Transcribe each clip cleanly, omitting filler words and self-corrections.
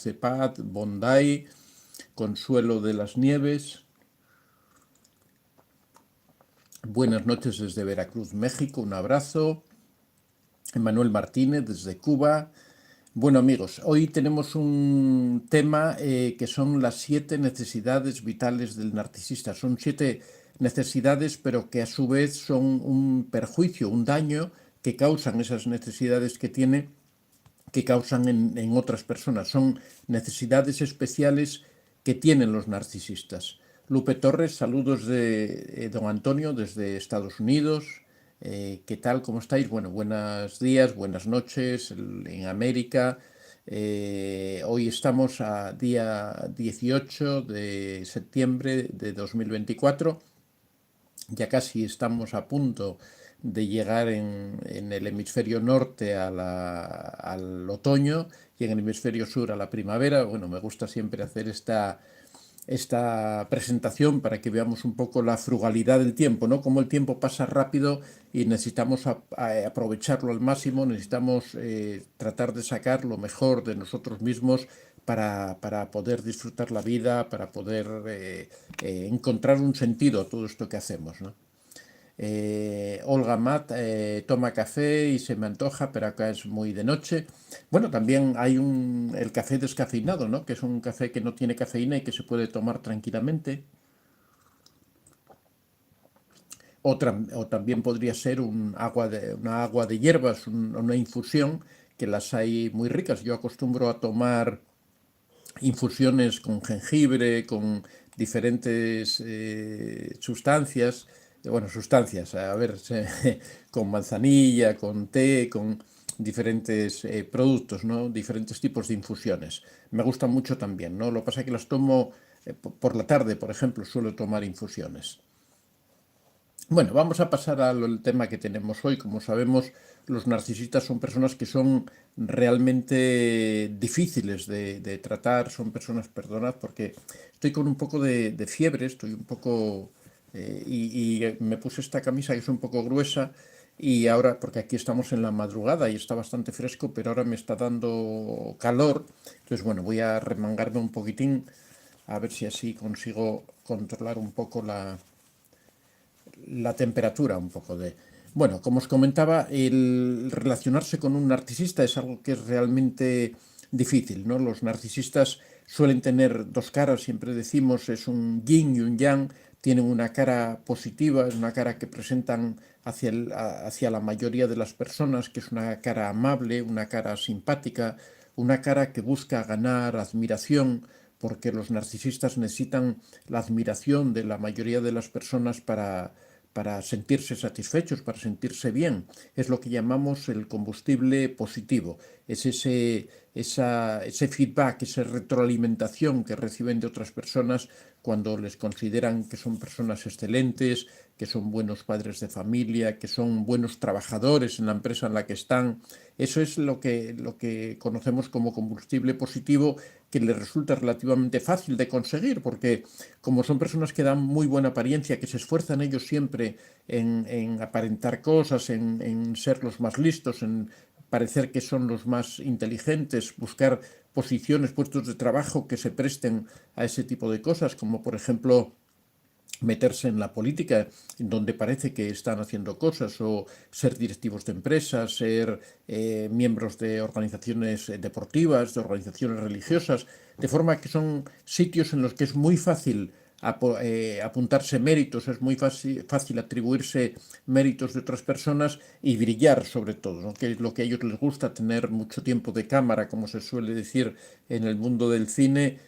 de Paz, Bondi, Consuelo de las Nieves. Buenas noches desde Veracruz, México, un abrazo. Manuel Martínez desde Cuba. Bueno amigos, hoy tenemos un tema que son las 7 necesidades vitales del narcisista. Son 7 necesidades, pero que a su vez son un perjuicio, un daño que causan esas necesidades que tiene, que causan en otras personas. Son necesidades especiales que tienen los narcisistas. Lupe Torres, saludos de don Antonio desde Estados Unidos. ¿Qué tal? ¿Cómo estáis? Bueno, buenos días, buenas noches en América. Hoy estamos a día 18 de septiembre de 2024. Ya casi estamos a punto de llegar en el hemisferio norte al otoño y en el hemisferio sur a la primavera. Bueno, me gusta siempre hacer esta presentación para que veamos un poco la frugalidad del tiempo, ¿no? Cómo el tiempo pasa rápido y necesitamos aprovecharlo al máximo, necesitamos tratar de sacar lo mejor de nosotros mismos para poder disfrutar la vida, para poder encontrar un sentido a todo esto que hacemos, ¿no? Olga Matt toma café y se me antoja, pero acá es muy de noche. Bueno, también hay el café descafeinado, ¿no? Que es un café que no tiene cafeína y que se puede tomar tranquilamente. O también podría ser una agua de hierbas, una infusión, que las hay muy ricas. Yo acostumbro a tomar infusiones con jengibre, con diferentes sustancias, a ver, con manzanilla, con té, con diferentes productos, ¿no? Diferentes tipos de infusiones. Me gustan mucho también, ¿no? Lo que pasa es que las tomo por la tarde, por ejemplo, suelo tomar infusiones. Bueno, vamos a pasar al tema que tenemos hoy. Como sabemos, los narcisistas son personas que son realmente difíciles de tratar, son personas, perdonad, porque estoy con un poco de fiebre, estoy un poco... y me puse esta camisa que es un poco gruesa y ahora, porque aquí estamos en la madrugada y está bastante fresco, pero ahora me está dando calor. Entonces, bueno, voy a remangarme un poquitín a ver si así consigo controlar un poco la temperatura un poco de... Bueno, como os comentaba, el relacionarse con un narcisista es algo que es realmente difícil, ¿no? Los narcisistas suelen tener dos caras, siempre decimos, es un yin y un yang, tienen una cara positiva, es una cara que presentan hacia la mayoría de las personas, que es una cara amable, una cara simpática, una cara que busca ganar admiración, porque los narcisistas necesitan la admiración de la mayoría de las personas para sentirse satisfechos, para sentirse bien. Es lo que llamamos el combustible positivo. Es ese feedback, esa retroalimentación que reciben de otras personas cuando les consideran que son personas excelentes, que son buenos padres de familia, que son buenos trabajadores en la empresa en la que están. Eso es lo que conocemos como combustible positivo, que les resulta relativamente fácil de conseguir, porque como son personas que dan muy buena apariencia, que se esfuerzan ellos siempre en aparentar cosas, en ser los más listos, en parecer que son los más inteligentes, buscar posiciones, puestos de trabajo que se presten a ese tipo de cosas, como por ejemplo meterse en la política, en donde parece que están haciendo cosas, o ser directivos de empresas, ser miembros de organizaciones deportivas, de organizaciones religiosas, de forma que son sitios en los que es muy fácil apuntarse méritos, es muy fácil atribuirse méritos de otras personas y brillar sobre todo, ¿no? Que es lo que a ellos les gusta, tener mucho tiempo de cámara, como se suele decir en el mundo del cine,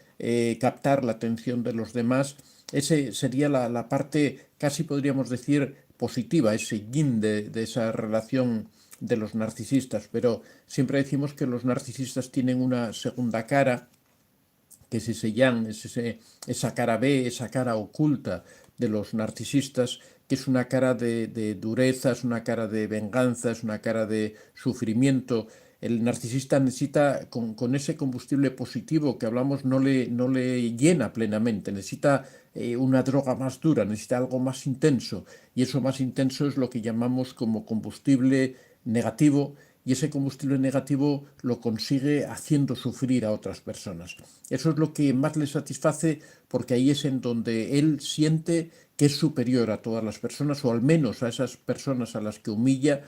captar la atención de los demás. Ese sería la parte, casi podríamos decir, positiva, ese yin de esa relación de los narcisistas, pero siempre decimos que los narcisistas tienen una segunda cara, que es ese yang, esa cara B, esa cara oculta de los narcisistas, que es una cara de dureza, es una cara de venganza, es una cara de sufrimiento. El narcisista necesita, con ese combustible positivo que hablamos, no le llena plenamente, necesita una droga más dura, necesita algo más intenso, y eso más intenso es lo que llamamos como combustible negativo, y ese combustible negativo lo consigue haciendo sufrir a otras personas. Eso es lo que más le satisface, porque ahí es en donde él siente que es superior a todas las personas, o al menos a esas personas a las que humilla.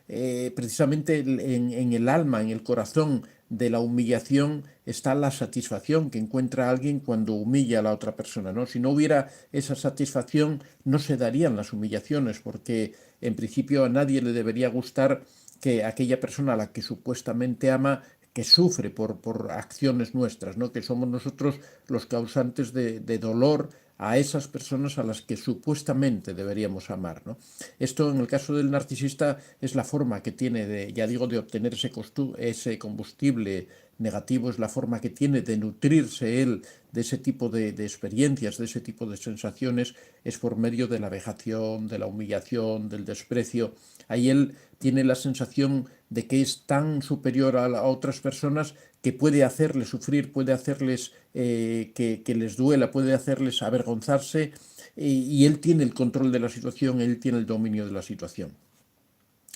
Precisamente en el alma, en el corazón de la humillación está la satisfacción que encuentra alguien cuando humilla a la otra persona, ¿no? Si no hubiera esa satisfacción, no se darían las humillaciones, porque en principio a nadie le debería gustar que aquella persona a la que supuestamente ama, que sufre por acciones nuestras, ¿no? Que somos nosotros los causantes de dolor a esas personas a las que supuestamente deberíamos amar, ¿no? Esto, en el caso del narcisista, es la forma que tiene ya digo, de obtener ese combustible negativo, es la forma que tiene de nutrirse él de ese tipo de experiencias, de ese tipo de sensaciones, es por medio de la vejación, de la humillación, del desprecio. Ahí él tiene la sensación de que es tan superior a otras personas que puede hacerles sufrir, puede hacerles que les duela, puede hacerles avergonzarse, y él tiene el control de la situación, él tiene el dominio de la situación.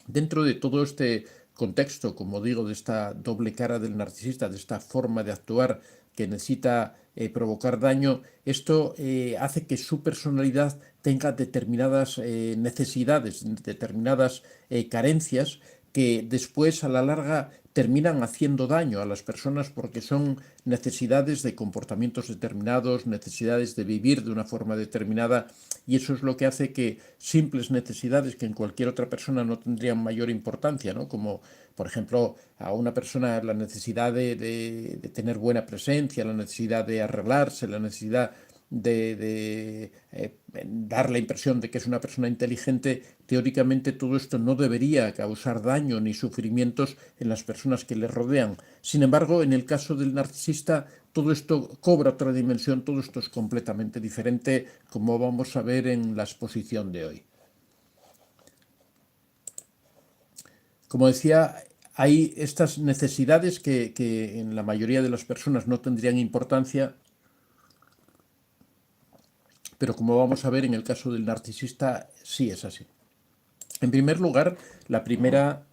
Dentro de todo este contexto, como digo, de esta doble cara del narcisista, de esta forma de actuar que necesita provocar daño, esto hace que su personalidad tenga determinadas necesidades, determinadas carencias que después a la larga terminan haciendo daño a las personas, porque son necesidades de comportamientos determinados, necesidades de vivir de una forma determinada, y eso es lo que hace que simples necesidades que en cualquier otra persona no tendrían mayor importancia, ¿no? Como por ejemplo a una persona la necesidad de tener buena presencia, la necesidad de arreglarse, la necesidad de dar la impresión de que es una persona inteligente, teóricamente todo esto no debería causar daño ni sufrimientos en las personas que le rodean. Sin embargo, en el caso del narcisista, todo esto cobra otra dimensión, todo esto es completamente diferente, como vamos a ver en la exposición de hoy. Como decía, hay estas necesidades que en la mayoría de las personas no tendrían importancia, pero como vamos a ver en el caso del narcisista, sí es así. En primer lugar, la primera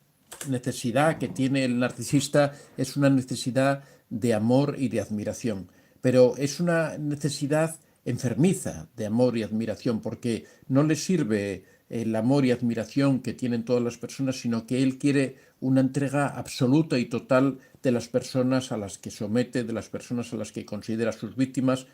necesidad que tiene el narcisista es una necesidad de amor y de admiración, pero es una necesidad enfermiza de amor y admiración, porque no le sirve el amor y admiración que tienen todas las personas, sino que él quiere una entrega absoluta y total de las personas a las que somete, de las personas a las que considera sus víctimas.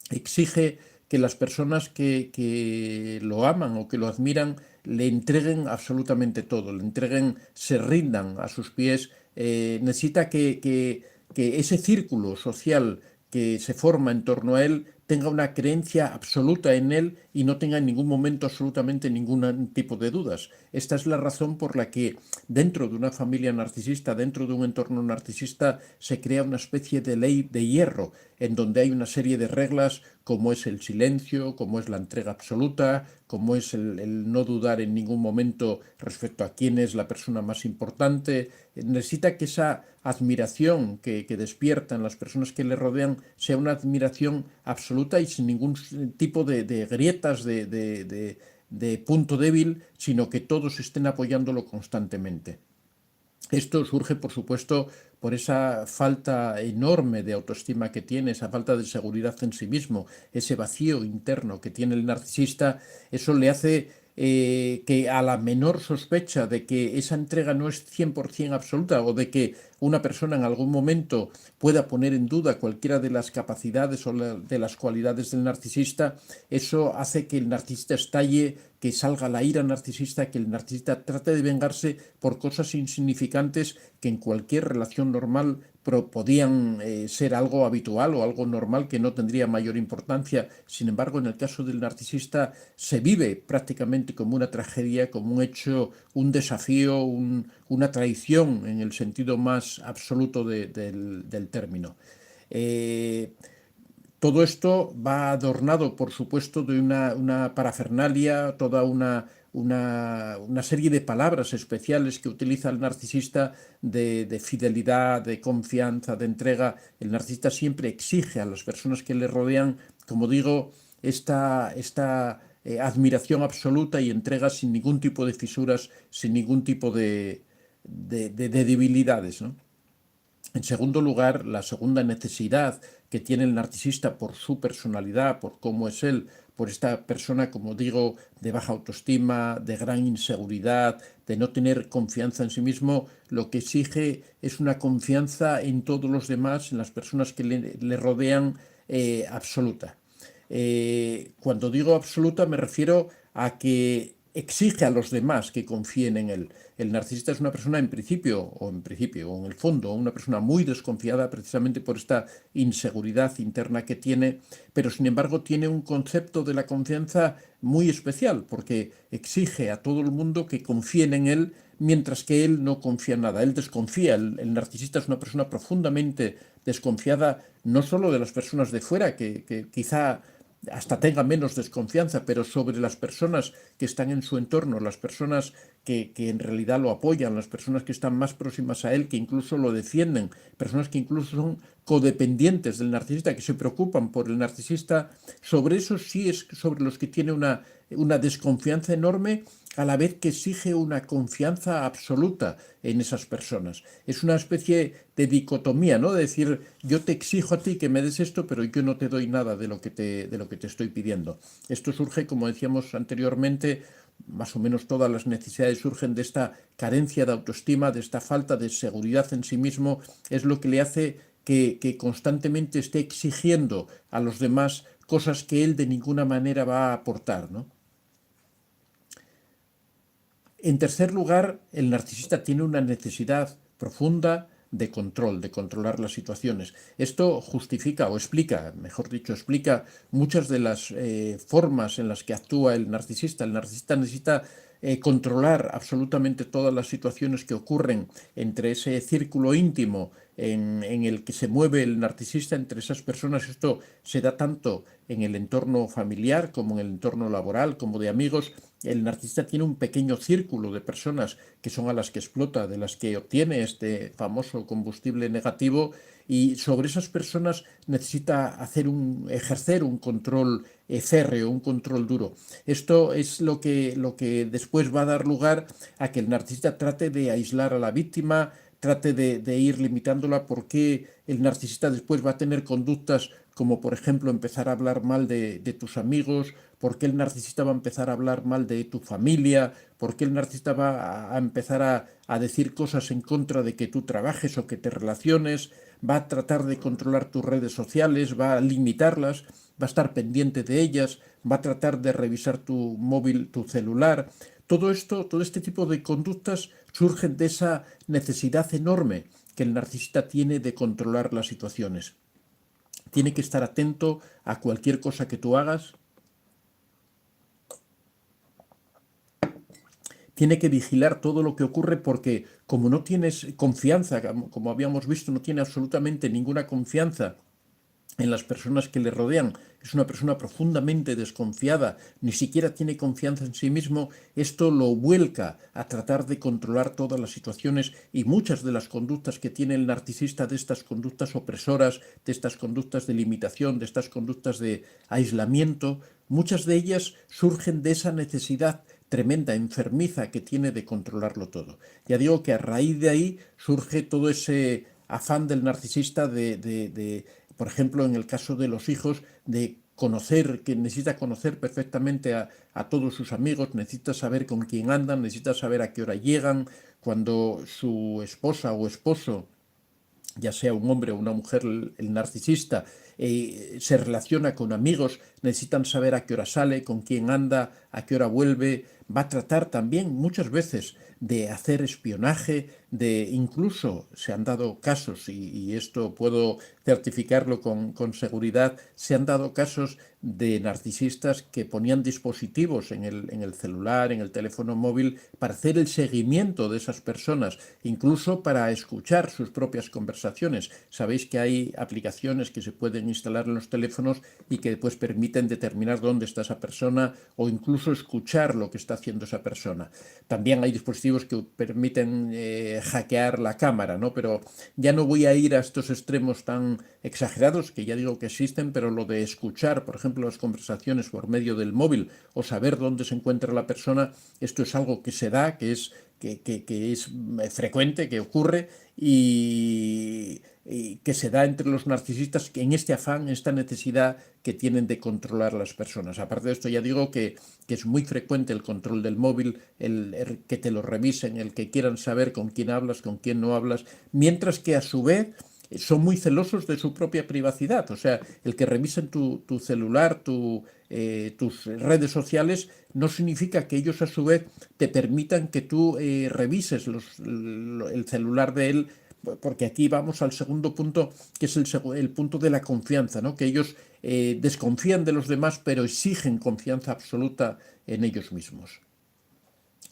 Exige que las personas que lo aman o que lo admiran le entreguen absolutamente todo, le entreguen, se rindan a sus pies. Necesita que ese círculo social que se forma en torno a él tenga una creencia absoluta en él y no tenga en ningún momento absolutamente ningún tipo de dudas. Esta es la razón por la que dentro de una familia narcisista, dentro de un entorno narcisista, se crea una especie de ley de hierro, en donde hay una serie de reglas como es el silencio, como es la entrega absoluta, como es el no dudar en ningún momento respecto a quién es la persona más importante. Necesita que esa admiración que despierta en las personas que le rodean sea una admiración absoluta y sin ningún tipo de grietas, de punto débil, sino que todos estén apoyándolo constantemente. Esto surge, por supuesto, por esa falta enorme de autoestima que tiene, esa falta de seguridad en sí mismo, ese vacío interno que tiene el narcisista. Eso le hace que a la menor sospecha de que esa entrega no es 100% absoluta, o de que una persona en algún momento pueda poner en duda cualquiera de las capacidades o de las cualidades del narcisista, eso hace que el narcisista estalle, que salga la ira narcisista, que el narcisista trate de vengarse por cosas insignificantes que en cualquier relación normal podían ser algo habitual o algo normal que no tendría mayor importancia. Sin embargo, en el caso del narcisista se vive prácticamente como una tragedia, como un hecho, un desafío, una traición en el sentido más absoluto del término. Eh, Todo esto va adornado, por supuesto, de una parafernalia, toda una serie de palabras especiales que utiliza el narcisista de fidelidad, de confianza, de entrega. El narcisista siempre exige a las personas que le rodean, como digo, esta admiración absoluta y entrega sin ningún tipo de fisuras, sin ningún tipo de debilidades, ¿no? En segundo lugar, la segunda necesidad que tiene el narcisista por su personalidad, por cómo es él, por esta persona, como digo, de baja autoestima, de gran inseguridad, de no tener confianza en sí mismo, lo que exige es una confianza en todos los demás, en las personas que le rodean, absoluta. Cuando digo absoluta me refiero a que exige a los demás que confíen en él. El narcisista es una persona o en el fondo, una persona muy desconfiada precisamente por esta inseguridad interna que tiene, pero sin embargo tiene un concepto de la confianza muy especial, porque exige a todo el mundo que confíen en él, mientras que él no confía en nada. Él desconfía. El narcisista es una persona profundamente desconfiada, no solo de las personas de fuera, que quizá hasta tenga menos desconfianza, pero sobre las personas que están en su entorno, las personas que en realidad lo apoyan, las personas que están más próximas a él, que incluso lo defienden, personas que incluso son codependientes del narcisista, que se preocupan por el narcisista, sobre eso sí es sobre los que tiene una desconfianza enorme, a la vez que exige una confianza absoluta en esas personas. Es una especie de dicotomía, ¿no? De decir, yo te exijo a ti que me des esto, pero yo no te doy nada de lo que te estoy pidiendo. Esto surge, como decíamos anteriormente, más o menos todas las necesidades surgen de esta carencia de autoestima, de esta falta de seguridad en sí mismo, es lo que le hace que constantemente esté exigiendo a los demás cosas que él de ninguna manera va a aportar, ¿no? En tercer lugar, el narcisista tiene una necesidad profunda de controlar las situaciones. Esto justifica o explica, mejor dicho, explica muchas de las formas en las que actúa el narcisista. El narcisista necesita controlar absolutamente todas las situaciones que ocurren entre ese círculo íntimo en el que se mueve el narcisista, entre esas personas. Esto se da tanto en el entorno familiar como en el entorno laboral, como de amigos. El narcisista tiene un pequeño círculo de personas que son a las que explota, de las que obtiene este famoso combustible negativo, y sobre esas personas necesita ejercer un control férreo, un control duro. Esto es lo que después va a dar lugar a que el narcisista trate de aislar a la víctima, trate de ir limitándola, porque el narcisista después va a tener conductas como, por ejemplo, empezar a hablar mal de tus amigos, porque el narcisista va a empezar a hablar mal de tu familia, porque el narcisista va a empezar a decir cosas en contra de que tú trabajes o que te relaciones, va a tratar de controlar tus redes sociales, va a limitarlas, va a estar pendiente de ellas, va a tratar de revisar tu móvil, tu celular. Todo esto, todo este tipo de conductas surgen de esa necesidad enorme que el narcisista tiene de controlar las situaciones. Tiene que estar atento a cualquier cosa que tú hagas. Tiene que vigilar todo lo que ocurre, porque como no tienes confianza, como habíamos visto, no tiene absolutamente ninguna confianza en las personas que le rodean, es una persona profundamente desconfiada, ni siquiera tiene confianza en sí mismo, esto lo vuelca a tratar de controlar todas las situaciones, y muchas de las conductas que tiene el narcisista, de estas conductas opresoras, de estas conductas de limitación, de estas conductas de aislamiento, muchas de ellas surgen de esa necesidad tremenda, enfermiza que tiene de controlarlo todo. Ya digo que a raíz de ahí surge todo ese afán del narcisista por ejemplo, en el caso de los hijos, de conocer, que necesita conocer perfectamente a todos sus amigos, necesita saber con quién andan, necesita saber a qué hora llegan, cuando su esposa o esposo, ya sea un hombre o una mujer, el narcisista, se relaciona con amigos, necesitan saber a qué hora sale, con quién anda, a qué hora vuelve. Va a tratar también muchas veces de hacer espionaje, de incluso se han dado casos, y esto puedo certificarlo con seguridad, se han dado casos de narcisistas que ponían dispositivos en el celular, en el teléfono móvil, para hacer el seguimiento de esas personas, incluso para escuchar sus propias conversaciones. Sabéis que hay aplicaciones que se pueden instalar en los teléfonos y que después permiten determinar dónde está esa persona, o incluso escuchar lo que está haciendo esa persona. También hay dispositivos que permiten hackear la cámara, ¿no? Pero ya no voy a ir a estos extremos tan exagerados, que ya digo que existen, pero lo de escuchar, por ejemplo, las conversaciones por medio del móvil o saber dónde se encuentra la persona, esto es algo que se da, que es frecuente, que ocurre y que se da entre los narcisistas en este afán, esta necesidad que tienen de controlar a las personas. Aparte de esto, ya digo que es muy frecuente el control del móvil, el que te lo revisen, el que quieran saber con quién hablas, con quién no hablas, mientras que a su vez son muy celosos de su propia privacidad. O sea, el que revisen tu celular, tus redes sociales, no significa que ellos a su vez te permitan que tú revises el celular de él, porque aquí vamos al segundo punto, que es el punto de la confianza, ¿no? Que ellos desconfían de los demás, pero exigen confianza absoluta en ellos mismos.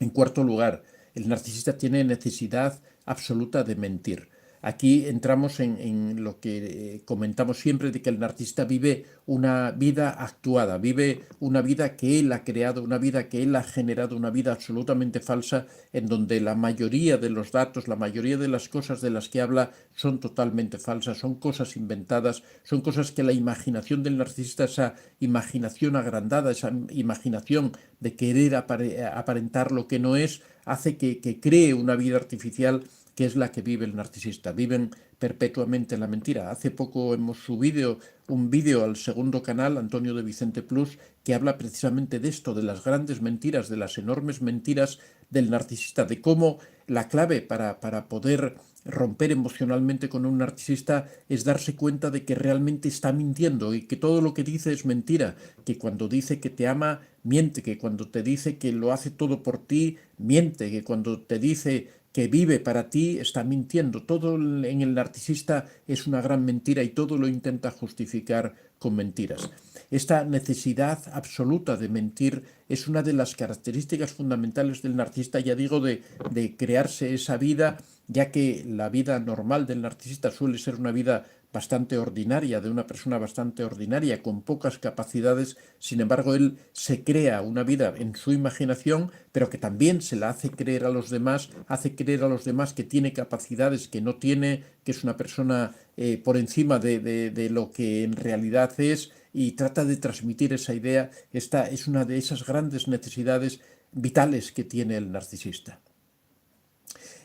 En cuarto lugar, el narcisista tiene necesidad absoluta de mentir. Aquí entramos en lo que comentamos siempre de que el narcisista vive una vida actuada, vive una vida que él ha creado, una vida que él ha generado, una vida absolutamente falsa, en donde la mayoría de los datos, la mayoría de las cosas de las que habla son totalmente falsas, son cosas inventadas, son cosas que la imaginación del narcisista, esa imaginación agrandada, esa imaginación de querer aparentar lo que no es, hace que cree una vida artificial que es la que vive el narcisista. Viven perpetuamente la mentira. Hace poco hemos subido un vídeo al segundo canal, Antonio de Vicente Plus, que habla precisamente de esto, de las grandes mentiras, de las enormes mentiras del narcisista, de cómo la clave para poder romper emocionalmente con un narcisista es darse cuenta de que realmente está mintiendo y que todo lo que dice es mentira, que cuando dice que te ama, miente, que cuando te dice que lo hace todo por ti, miente, que cuando te dice que vive para ti, está mintiendo. Todo en el narcisista es una gran mentira y todo lo intenta justificar con mentiras. Esta necesidad absoluta de mentir es una de las características fundamentales del narcisista, ya digo, de crearse esa vida, ya que la vida normal del narcisista suele ser una vida bastante ordinaria, de una persona bastante ordinaria, con pocas capacidades. Sin embargo, él se crea una vida en su imaginación, pero que también se la hace creer a los demás, hace creer a los demás que tiene capacidades que no tiene, que es una persona por encima de lo que en realidad es, y trata de transmitir esa idea. Esta es una de esas grandes necesidades vitales que tiene el narcisista.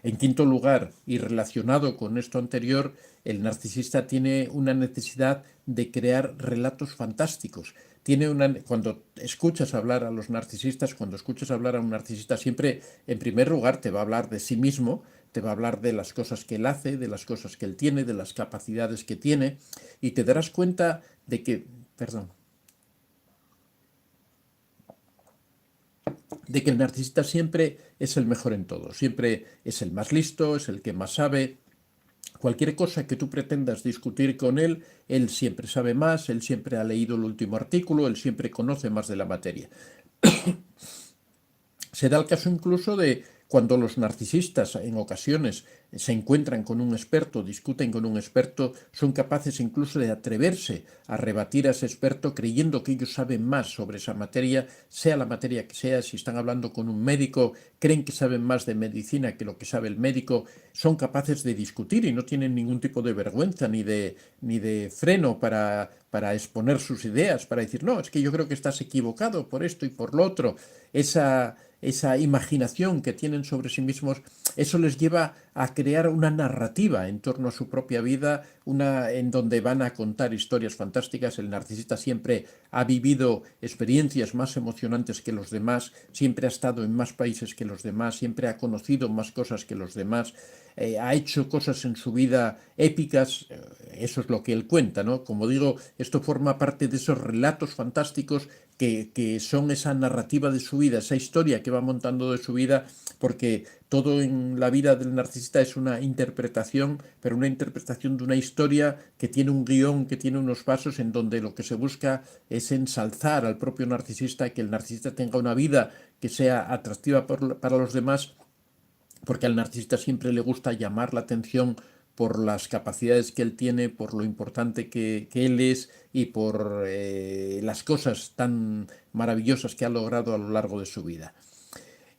En quinto lugar, y relacionado con esto anterior, el narcisista tiene una necesidad de crear relatos fantásticos. Cuando escuchas hablar a los narcisistas, cuando escuchas hablar a un narcisista, siempre, en primer lugar, te va a hablar de sí mismo, te va a hablar de las cosas que él hace, de las cosas que él tiene, de las capacidades que tiene, y te darás cuenta de que, perdón, de que el narcisista siempre es el mejor en todo, siempre es el más listo, es el que más sabe. Cualquier cosa que tú pretendas discutir con él siempre sabe más, él siempre ha leído el último artículo, él siempre conoce más de la materia. Se da el caso incluso de cuando los narcisistas en ocasiones se encuentran con un experto, discuten con un experto, son capaces incluso de atreverse a rebatir a ese experto creyendo que ellos saben más sobre esa materia, sea la materia que sea. Si están hablando con un médico, creen que saben más de medicina que lo que sabe el médico, son capaces de discutir y no tienen ningún tipo de vergüenza ni de freno para exponer sus ideas, para decir, no, es que yo creo que estás equivocado por esto y por lo otro. Esa imaginación que tienen sobre sí mismos, eso les lleva a crear una narrativa en torno a su propia vida, en donde van a contar historias fantásticas. El narcisista siempre ha vivido experiencias más emocionantes que los demás, siempre ha estado en más países que los demás, siempre ha conocido más cosas que los demás, ha hecho cosas en su vida épicas. Eso es lo que él cuenta, ¿no? Como digo, esto forma parte de esos relatos fantásticos que son esa narrativa de su vida, esa historia que va montando de su vida, porque todo en la vida del narcisista es una interpretación, pero una interpretación de una historia que tiene un guión, que tiene unos pasos en donde lo que se busca es ensalzar al propio narcisista, que el narcisista tenga una vida que sea atractiva para los demás, porque al narcisista siempre le gusta llamar la atención por las capacidades que él tiene, por lo importante que él es y por las cosas tan maravillosas que ha logrado a lo largo de su vida.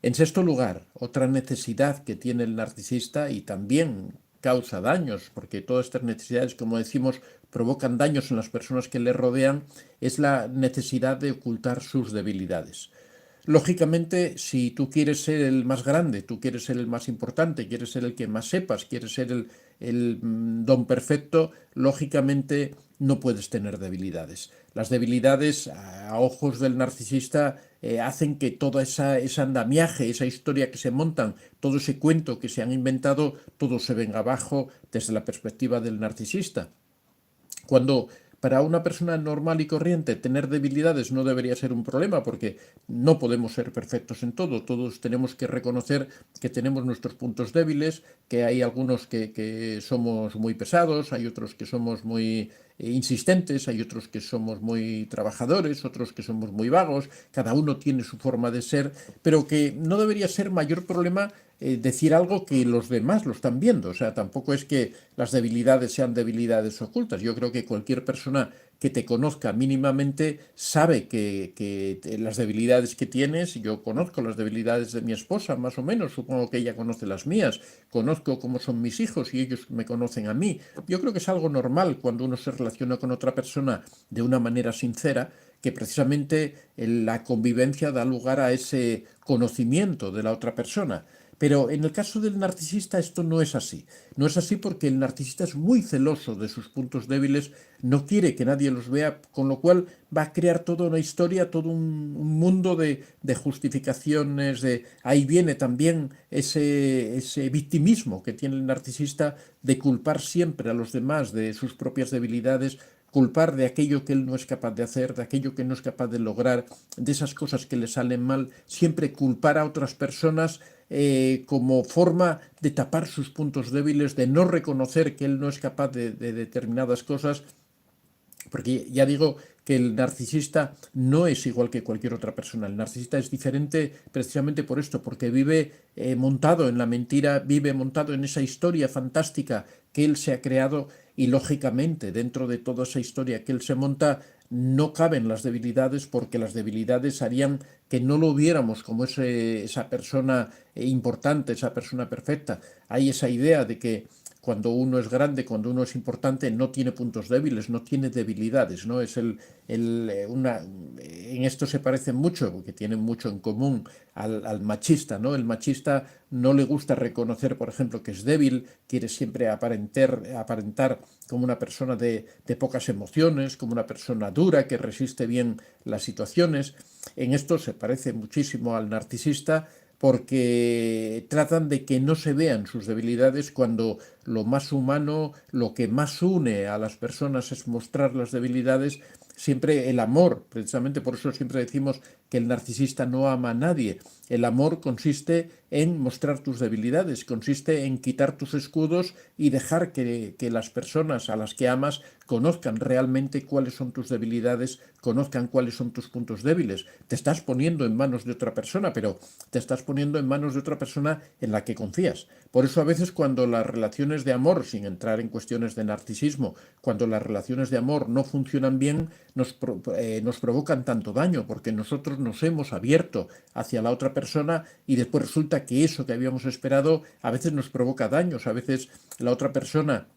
En sexto lugar, otra necesidad que tiene el narcisista y también causa daños, porque todas estas necesidades, como decimos, provocan daños en las personas que le rodean, es la necesidad de ocultar sus debilidades. Lógicamente, si tú quieres ser el más grande, tú quieres ser el más importante, quieres ser el que más sepas, quieres ser el don perfecto, lógicamente no puedes tener debilidades. Las debilidades, a ojos del narcisista, hacen que toda ese andamiaje, esa historia que se montan, todo ese cuento que se han inventado, todo se venga abajo desde la perspectiva del narcisista. Cuando para una persona normal y corriente tener debilidades no debería ser un problema porque no podemos ser perfectos en todo. Todos tenemos que reconocer que tenemos nuestros puntos débiles, que hay algunos que somos muy pesados, hay otros que somos muy insistentes, hay otros que somos muy trabajadores, otros que somos muy vagos, cada uno tiene su forma de ser, pero que no debería ser mayor problema decir algo que los demás lo están viendo. O sea, tampoco es que las debilidades sean debilidades ocultas. Yo creo que cualquier persona que te conozca mínimamente sabe que las debilidades que tienes, yo conozco las debilidades de mi esposa, más o menos, supongo que ella conoce las mías, conozco cómo son mis hijos y ellos me conocen a mí. Yo creo que es algo normal cuando uno se relaciona con otra persona de una manera sincera, que precisamente la convivencia da lugar a ese conocimiento de la otra persona. Pero en el caso del narcisista esto no es así. No es así porque el narcisista es muy celoso de sus puntos débiles, no quiere que nadie los vea, con lo cual va a crear toda una historia, todo un mundo de justificaciones, ahí viene también ese victimismo que tiene el narcisista de culpar siempre a los demás de sus propias debilidades, culpar de aquello que él no es capaz de hacer, de aquello que no es capaz de lograr, de esas cosas que le salen mal, siempre culpar a otras personas como forma de tapar sus puntos débiles, de no reconocer que él no es capaz de determinadas cosas, porque ya digo que el narcisista no es igual que cualquier otra persona. El narcisista es diferente precisamente por esto, porque vive montado en la mentira, vive montado en esa historia fantástica que él se ha creado y lógicamente dentro de toda esa historia que él se monta no caben las debilidades porque las debilidades harían que no lo viéramos como esa persona importante, esa persona perfecta. Hay esa idea de que cuando uno es grande, cuando uno es importante, no tiene puntos débiles, no tiene debilidades, ¿no? Es en esto se parecen mucho, porque tienen mucho en común al machista, ¿no? El machista no le gusta reconocer, por ejemplo, que es débil, quiere siempre aparentar como una persona de pocas emociones, como una persona dura, que resiste bien las situaciones. En esto se parece muchísimo al narcisista, porque tratan de que no se vean sus debilidades cuando lo más humano, lo que más une a las personas es mostrar las debilidades, siempre el amor, precisamente por eso siempre decimos que el narcisista no ama a nadie. El amor consiste en mostrar tus debilidades, consiste en quitar tus escudos y dejar que las personas a las que amas conozcan realmente cuáles son tus debilidades, conozcan cuáles son tus puntos débiles. Te estás poniendo en manos de otra persona, pero te estás poniendo en manos de otra persona en la que confías. Por eso a veces cuando las relaciones de amor, sin entrar en cuestiones de narcisismo, cuando las relaciones de amor no funcionan bien, nos provocan tanto daño, porque nosotros nos hemos abierto hacia la otra persona y después resulta que eso que habíamos esperado a veces nos provoca daños, a veces la otra persona,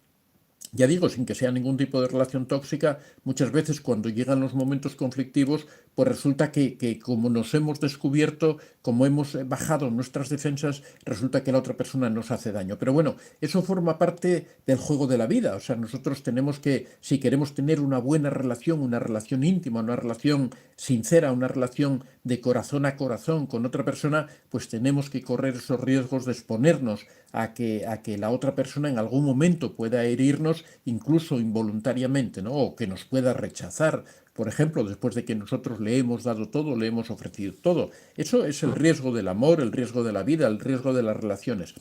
ya digo, sin que sea ningún tipo de relación tóxica, muchas veces cuando llegan los momentos conflictivos, pues resulta que como nos hemos descubierto, como hemos bajado nuestras defensas, resulta que la otra persona nos hace daño. Pero bueno, eso forma parte del juego de la vida. O sea, nosotros tenemos que, si queremos tener una buena relación, una relación íntima, una relación sincera, una relación de corazón a corazón con otra persona, pues tenemos que correr esos riesgos de exponernos a que la otra persona en algún momento pueda herirnos, incluso involuntariamente, ¿no? O que nos pueda rechazar, por ejemplo, después de que nosotros le hemos dado todo, le hemos ofrecido todo. Eso es el riesgo del amor, el riesgo de la vida, el riesgo de las relaciones.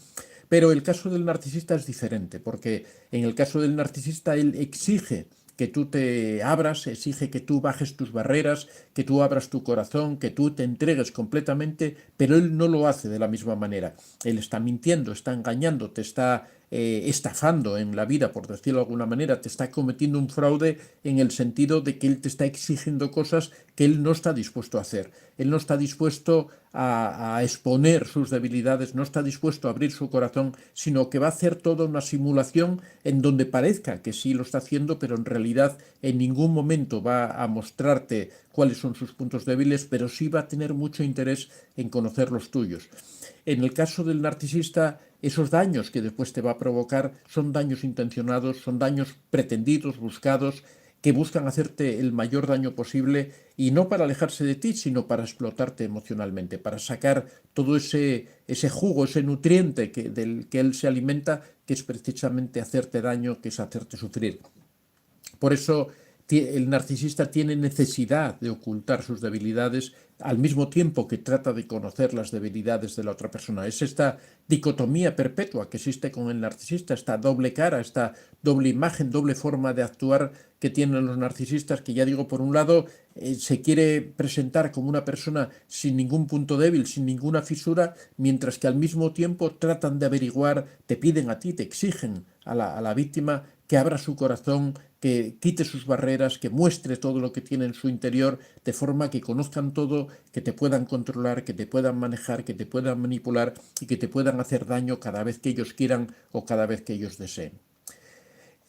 Pero el caso del narcisista es diferente, porque en el caso del narcisista él exige que tú te abras, exige que tú bajes tus barreras, que tú abras tu corazón, que tú te entregues completamente, pero él no lo hace de la misma manera. Él está mintiendo, está engañando, te está estafando en la vida, por decirlo de alguna manera, te está cometiendo un fraude en el sentido de que él te está exigiendo cosas que él no está dispuesto a hacer. Él no está dispuesto a exponer sus debilidades, no está dispuesto a abrir su corazón, sino que va a hacer toda una simulación en donde parezca que sí lo está haciendo, pero en realidad en ningún momento va a mostrarte cuáles son sus puntos débiles, pero sí va a tener mucho interés en conocer los tuyos. En el caso del narcisista, esos daños que después te va a provocar son daños intencionados, son daños pretendidos, buscados, que buscan hacerte el mayor daño posible y no para alejarse de ti, sino para explotarte emocionalmente, para sacar todo ese jugo, ese nutriente del que él se alimenta, que es precisamente hacerte daño, que es hacerte sufrir. Por eso el narcisista tiene necesidad de ocultar sus debilidades al mismo tiempo que trata de conocer las debilidades de la otra persona. Es esta dicotomía perpetua que existe con el narcisista, esta doble cara, esta doble imagen, doble forma de actuar que tienen los narcisistas, que ya digo, por un lado, se quiere presentar como una persona sin ningún punto débil, sin ninguna fisura, mientras que al mismo tiempo tratan de averiguar, te piden a ti, te exigen a la víctima que abra su corazón, que quite sus barreras, que muestre todo lo que tiene en su interior, de forma que conozcan todo, que te puedan controlar, que te puedan manejar, que te puedan manipular y que te puedan hacer daño cada vez que ellos quieran o cada vez que ellos deseen.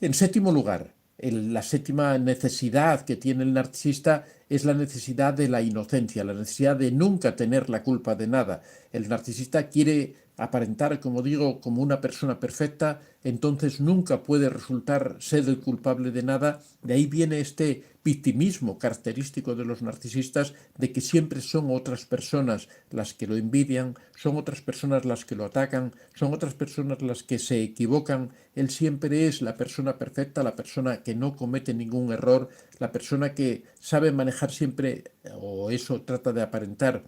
En séptimo lugar, la séptima necesidad que tiene el narcisista es la necesidad de la inocencia, la necesidad de nunca tener la culpa de nada. El narcisista quiere aparentar, como digo, como una persona perfecta, entonces nunca puede resultar ser el culpable de nada. De ahí viene este victimismo característico de los narcisistas, de que siempre son otras personas las que lo envidian, son otras personas las que lo atacan, son otras personas las que se equivocan. Él siempre es la persona perfecta, la persona que no comete ningún error, la persona que sabe manejar siempre, o eso trata de aparentar,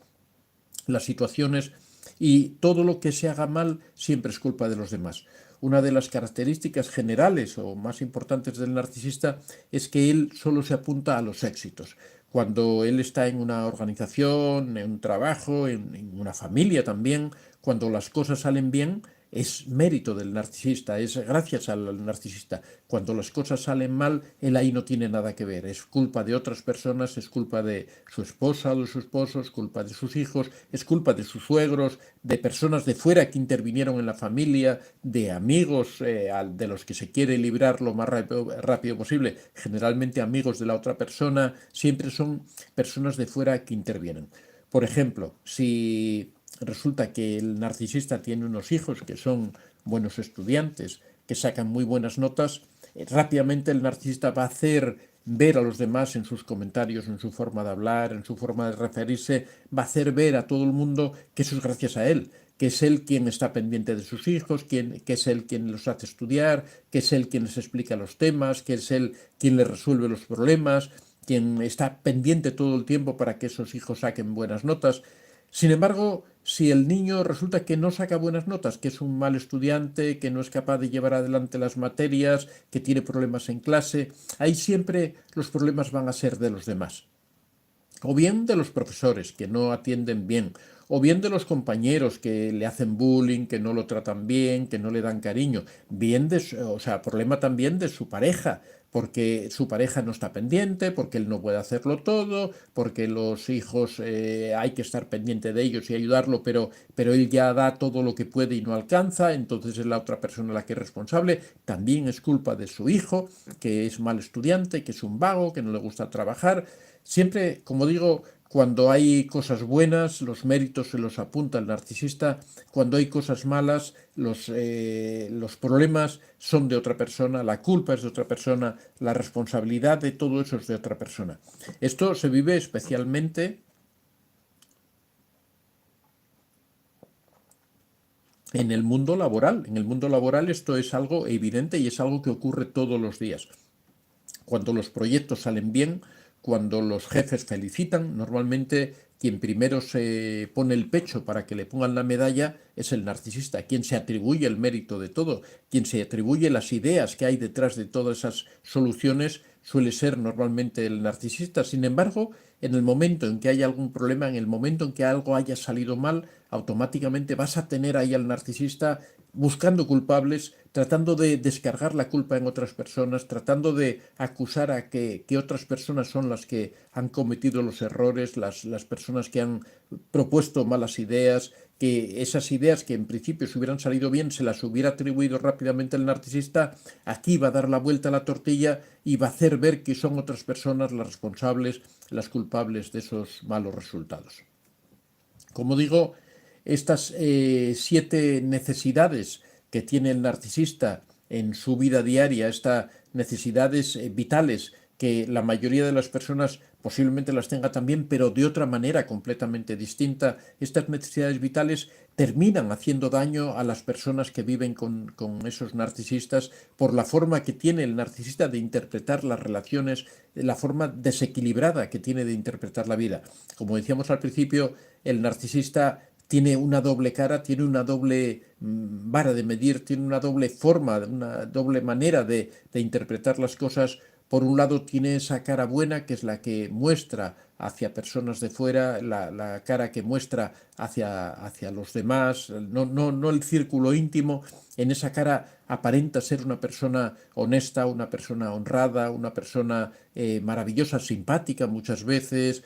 las situaciones, y todo lo que se haga mal siempre es culpa de los demás. Una de las características generales o más importantes del narcisista es que él solo se apunta a los éxitos. Cuando él está en una organización, en un trabajo, en una familia también, cuando las cosas salen bien, es mérito del narcisista, es gracias al narcisista. Cuando las cosas salen mal, él ahí no tiene nada que ver. Es culpa de otras personas, es culpa de su esposa o de su esposo, es culpa de sus hijos, es culpa de sus suegros, de personas de fuera que intervinieron en la familia, de amigos de los que se quiere librar lo más rápido posible, generalmente amigos de la otra persona, siempre son personas de fuera que intervienen. Por ejemplo, si resulta que el narcisista tiene unos hijos que son buenos estudiantes, que sacan muy buenas notas, rápidamente el narcisista va a hacer ver a los demás en sus comentarios, en su forma de hablar, en su forma de referirse, va a hacer ver a todo el mundo que eso es gracias a él, que es él quien está pendiente de sus hijos, que es él quien los hace estudiar, que es él quien les explica los temas, que es él quien les resuelve los problemas, quien está pendiente todo el tiempo para que esos hijos saquen buenas notas. Sin embargo, si el niño resulta que no saca buenas notas, que es un mal estudiante, que no es capaz de llevar adelante las materias, que tiene problemas en clase, ahí siempre los problemas van a ser de los demás. O bien de los profesores que no atienden bien, o bien de los compañeros que le hacen bullying, que no lo tratan bien, que no le dan cariño, bien problema también de su pareja, porque su pareja no está pendiente, porque él no puede hacerlo todo, porque los hijos hay que estar pendiente de ellos y ayudarlo, pero él ya da todo lo que puede y no alcanza, entonces es la otra persona la que es responsable. También es culpa de su hijo, que es mal estudiante, que es un vago, que no le gusta trabajar. Siempre, como digo, cuando hay cosas buenas, los méritos se los apunta el narcisista. Cuando hay cosas malas, los problemas son de otra persona, la culpa es de otra persona, la responsabilidad de todo eso es de otra persona. Esto se vive especialmente en el mundo laboral. En el mundo laboral esto es algo evidente y es algo que ocurre todos los días. Cuando los proyectos salen bien, cuando los jefes felicitan, normalmente quien primero se pone el pecho para que le pongan la medalla es el narcisista, quien se atribuye el mérito de todo, quien se atribuye las ideas que hay detrás de todas esas soluciones, suele ser normalmente el narcisista. Sin embargo, en el momento en que hay algún problema, en el momento en que algo haya salido mal, automáticamente vas a tener ahí al narcisista buscando culpables, tratando de descargar la culpa en otras personas, tratando de acusar a que otras personas son las que han cometido los errores, las personas que han propuesto malas ideas, que esas ideas que en principio se hubieran salido bien se las hubiera atribuido rápidamente el narcisista, aquí va a dar la vuelta a la tortilla y va a hacer ver que son otras personas las responsables, las culpables de esos malos resultados. Como digo, estas 7 necesidades que tiene el narcisista en su vida diaria, estas necesidades vitales que la mayoría de las personas posiblemente las tenga también, pero de otra manera completamente distinta, estas necesidades vitales terminan haciendo daño a las personas que viven con esos narcisistas por la forma que tiene el narcisista de interpretar las relaciones, la forma desequilibrada que tiene de interpretar la vida. Como decíamos al principio, el narcisista tiene una doble cara, tiene una doble vara de medir, tiene una doble forma, una doble manera de interpretar las cosas. Por un lado tiene esa cara buena, que es la que muestra hacia personas de fuera, la cara que muestra hacia los demás, no el círculo íntimo. En esa cara aparenta ser una persona honesta, una persona honrada, una persona maravillosa, simpática muchas veces,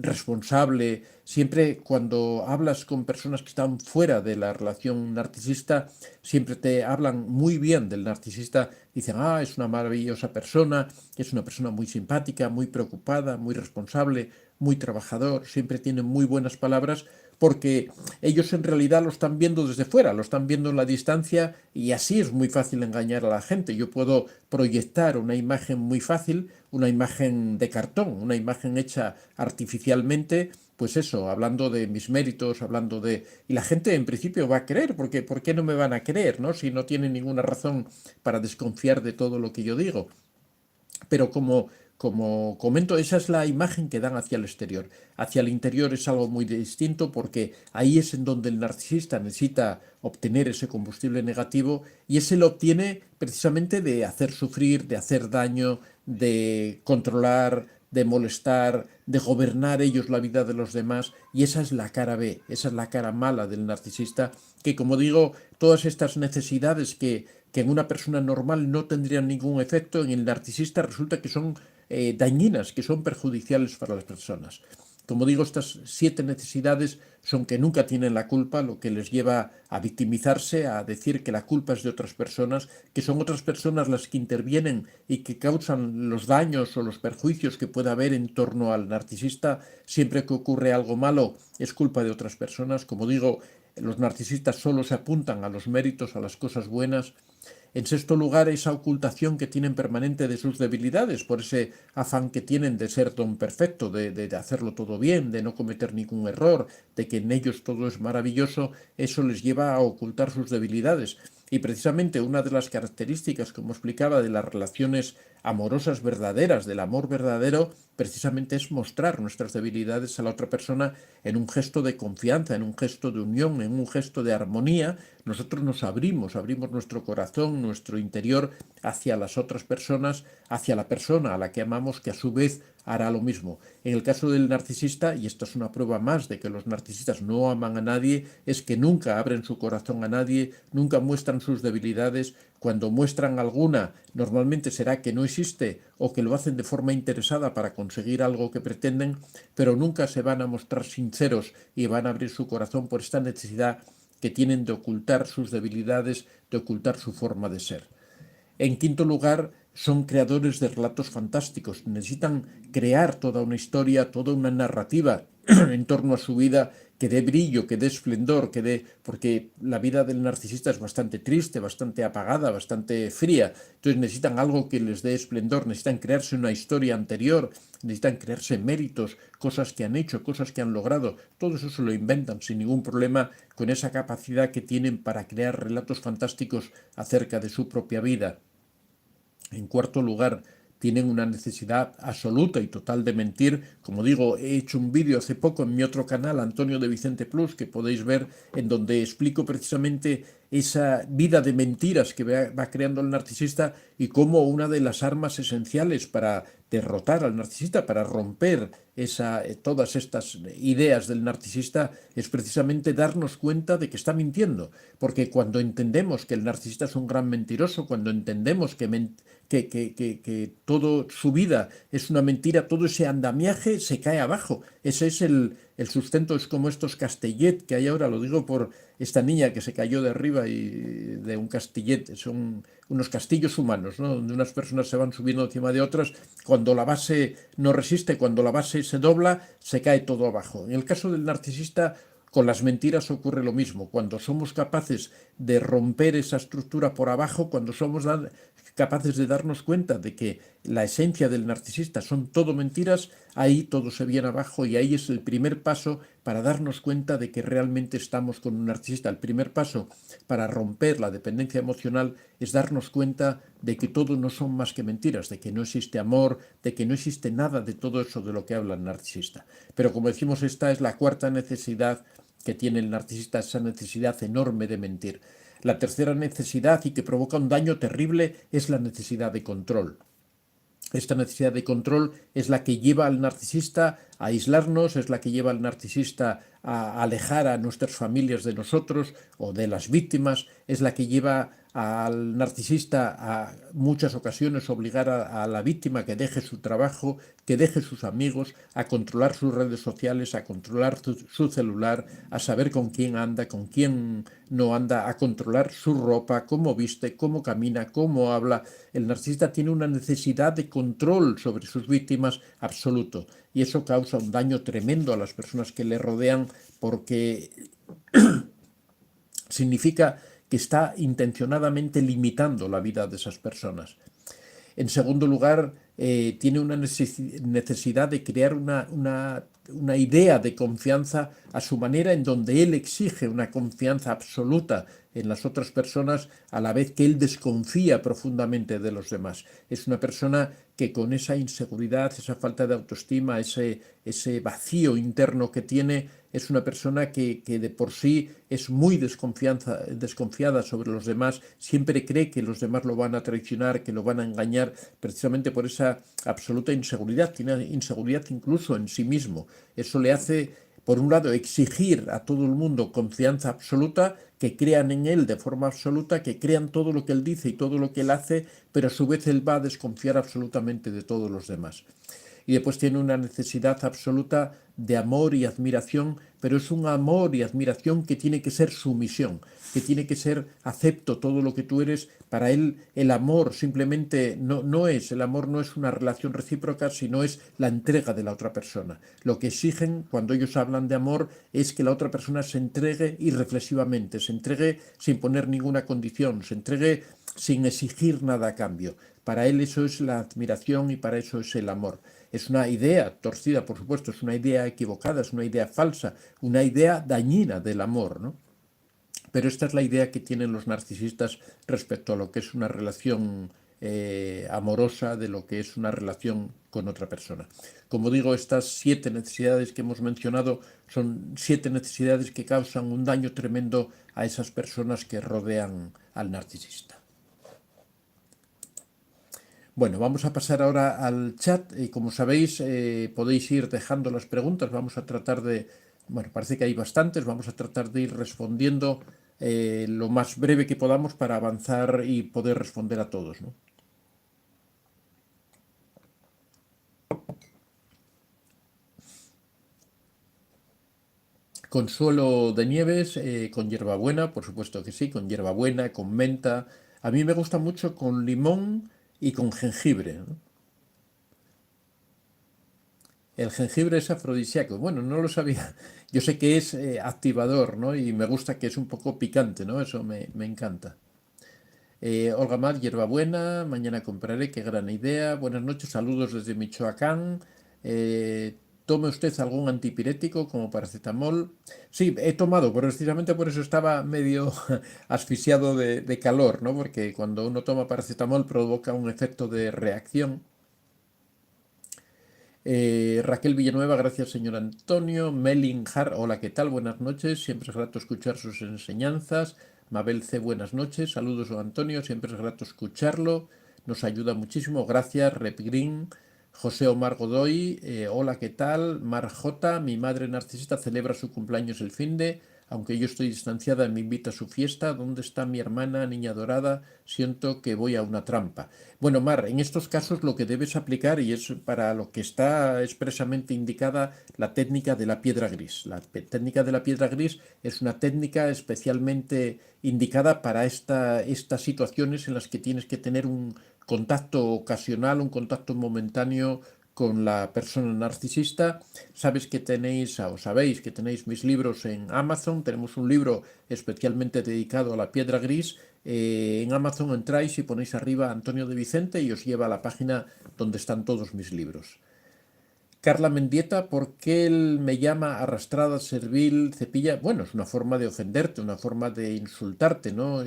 responsable. Siempre cuando hablas con personas que están fuera de la relación narcisista, siempre te hablan muy bien del narcisista. Dicen, es una maravillosa persona, es una persona muy simpática, muy preocupada, muy responsable, muy trabajador, siempre tienen muy buenas palabras porque ellos en realidad lo están viendo desde fuera, lo están viendo en la distancia y así es muy fácil engañar a la gente. Yo puedo proyectar una imagen muy fácil, una imagen de cartón, una imagen hecha artificialmente, pues eso, hablando de mis méritos, hablando de... Y la gente en principio va a creer, porque ¿por qué no me van a creer, no? Si no tienen ninguna razón para desconfiar de todo lo que yo digo. Pero como comento, esa es la imagen que dan hacia el exterior. Hacia el interior es algo muy distinto porque ahí es en donde el narcisista necesita obtener ese combustible negativo y ese lo obtiene precisamente de hacer sufrir, de hacer daño, de controlar, de molestar, de gobernar ellos la vida de los demás, y esa es la cara B, esa es la cara mala del narcisista, que como digo, todas estas necesidades que en una persona normal no tendrían ningún efecto, en el narcisista resulta que son dañinas, que son perjudiciales para las personas. Como digo, estas 7 necesidades son que nunca tienen la culpa, lo que les lleva a victimizarse, a decir que la culpa es de otras personas, que son otras personas las que intervienen y que causan los daños o los perjuicios que pueda haber en torno al narcisista. Siempre que ocurre algo malo es culpa de otras personas. Como digo, los narcisistas solo se apuntan a los méritos, a las cosas buenas. En sexto lugar, esa ocultación que tienen permanente de sus debilidades, por ese afán que tienen de ser don perfecto, de hacerlo todo bien, de no cometer ningún error, de que en ellos todo es maravilloso, eso les lleva a ocultar sus debilidades. Y precisamente una de las características, como explicaba, de las relaciones amorosas verdaderas, del amor verdadero, precisamente es mostrar nuestras debilidades a la otra persona en un gesto de confianza, en un gesto de unión, en un gesto de armonía. Nosotros nos abrimos nuestro corazón, nuestro interior hacia las otras personas, hacia la persona a la que amamos, que a su vez hará lo mismo. En el caso del narcisista, y esto es una prueba más de que los narcisistas no aman a nadie, es que nunca abren su corazón a nadie, nunca muestran sus debilidades. Cuando muestran alguna, normalmente será que no existe o que lo hacen de forma interesada para conseguir algo que pretenden, pero nunca se van a mostrar sinceros y van a abrir su corazón por esta necesidad que tienen de ocultar sus debilidades, de ocultar su forma de ser. En quinto lugar, son creadores de relatos fantásticos. Necesitan crear toda una historia, toda una narrativa en torno a su vida que dé brillo, que dé esplendor, porque la vida del narcisista es bastante triste, bastante apagada, bastante fría. Entonces necesitan algo que les dé esplendor, necesitan crearse una historia anterior, necesitan crearse méritos, cosas que han hecho, cosas que han logrado. Todo eso se lo inventan sin ningún problema, con esa capacidad que tienen para crear relatos fantásticos acerca de su propia vida. En cuarto lugar, tienen una necesidad absoluta y total de mentir. Como digo, he hecho un vídeo hace poco en mi otro canal, Antonio de Vicente Plus, que podéis ver, en donde explico precisamente esa vida de mentiras que va creando el narcisista y cómo una de las armas esenciales para derrotar al narcisista, para romper todas estas ideas del narcisista, es precisamente darnos cuenta de que está mintiendo. Porque cuando entendemos que el narcisista es un gran mentiroso, cuando entendemos que toda su vida es una mentira, todo ese andamiaje se cae abajo. Ese es el sustento, es como estos Castellet que hay ahora, lo digo por esta niña que se cayó de arriba y de un Castellet, son unos castillos humanos, ¿no? Donde unas personas se van subiendo encima de otras, cuando la base no resiste, cuando la base se dobla, se cae todo abajo. En el caso del narcisista, con las mentiras ocurre lo mismo. Cuando somos capaces de romper esa estructura por abajo, cuando somos capaces de darnos cuenta de que la esencia del narcisista son todo mentiras, ahí todo se viene abajo y ahí es el primer paso para darnos cuenta de que realmente estamos con un narcisista. El primer paso para romper la dependencia emocional es darnos cuenta de que todo no son más que mentiras, de que no existe amor, de que no existe nada de todo eso de lo que habla el narcisista. Pero como decimos, esta es la cuarta necesidad que tiene el narcisista, esa necesidad enorme de mentir. La tercera necesidad, y que provoca un daño terrible, es la necesidad de control. Esta necesidad de control es la que lleva al narcisista a aislarnos, es la que lleva al narcisista a alejar a nuestras familias de nosotros o de las víctimas, es la que lleva al narcisista a muchas ocasiones obligar a la víctima que deje su trabajo, que deje sus amigos, a controlar sus redes sociales, a controlar su celular, a saber con quién anda, con quién no anda, a controlar su ropa, cómo viste, cómo camina, cómo habla. El narcisista tiene una necesidad de control sobre sus víctimas absoluto y eso causa un daño tremendo a las personas que le rodean porque significa que está intencionadamente limitando la vida de esas personas. En segundo lugar, tiene una necesidad de crear una idea de confianza a su manera, en donde él exige una confianza absoluta en las otras personas, a la vez que él desconfía profundamente de los demás. Es una persona que con esa inseguridad, esa falta de autoestima, ese vacío interno que tiene, es una persona que de por sí es muy desconfiada sobre los demás, siempre cree que los demás lo van a traicionar, que lo van a engañar, precisamente por esa absoluta inseguridad. Tiene inseguridad incluso en sí mismo. Eso le hace, por un lado, exigir a todo el mundo confianza absoluta, que crean en él de forma absoluta, que crean todo lo que él dice y todo lo que él hace, pero a su vez él va a desconfiar absolutamente de todos los demás. Y después tiene una necesidad absoluta de amor y admiración, pero es un amor y admiración que tiene que ser sumisión, que tiene que ser acepto todo lo que tú eres. Para él el amor simplemente el amor no es una relación recíproca, sino es la entrega de la otra persona. Lo que exigen cuando ellos hablan de amor es que la otra persona se entregue irreflexivamente, se entregue sin poner ninguna condición, se entregue sin exigir nada a cambio. Para él eso es la admiración y para eso es el amor. Es una idea torcida, por supuesto, es una idea equivocada, es una idea falsa, una idea dañina del amor, ¿no? Pero esta es la idea que tienen los narcisistas respecto a lo que es una relación amorosa, de lo que es una relación con otra persona. Como digo, estas 7 necesidades que hemos mencionado son 7 necesidades que causan un daño tremendo a esas personas que rodean al narcisista. Bueno, vamos a pasar ahora al chat. Como sabéis, podéis ir dejando las preguntas. Vamos a tratar de... Bueno, parece que hay bastantes. Vamos a tratar de ir respondiendo lo más breve que podamos para avanzar y poder responder a todos, ¿no? Consuelo de Nieves, con hierbabuena, por supuesto que sí, con hierbabuena, con menta. A mí me gusta mucho con limón y con jengibre, ¿no? El jengibre es afrodisíaco. Bueno, no lo sabía. Yo sé que es activador, ¿no? Y me gusta que es un poco picante, ¿no? Eso me encanta. Olga Mar, hierbabuena, mañana compraré, qué gran idea. Buenas noches, saludos desde Michoacán. Eh, ¿Tome usted algún antipirético como paracetamol? Sí, he tomado, precisamente por eso estaba medio asfixiado de calor, ¿no? Porque cuando uno toma paracetamol provoca un efecto de reacción. Raquel Villanueva, gracias señor Antonio. Melinjar, hola, ¿qué tal? Buenas noches, siempre es grato escuchar sus enseñanzas. Mabel C, buenas noches, saludos don Antonio, siempre es grato escucharlo, nos ayuda muchísimo, gracias. Rep Green, José Omar Godoy, hola, ¿qué tal? Mar J, mi madre narcisista celebra su cumpleaños el finde, aunque yo estoy distanciada, me invita a su fiesta. ¿Dónde está mi hermana, niña dorada? Siento que voy a una trampa. Bueno, Mar, en estos casos lo que debes aplicar, y es para lo que está expresamente indicada, la técnica de la piedra gris. La técnica de la piedra gris es una técnica especialmente indicada para estas situaciones en las que tienes que tener un contacto ocasional, un contacto momentáneo con la persona narcisista. Sabes que tenéis, o sabéis que tenéis mis libros en Amazon. Tenemos un libro especialmente dedicado a la piedra gris. En Amazon entráis y ponéis arriba Antonio de Vicente y os lleva a la página donde están todos mis libros. Carla Mendieta, ¿por qué él me llama arrastrada, servil, cepilla? Bueno, es una forma de ofenderte, una forma de insultarte, ¿no?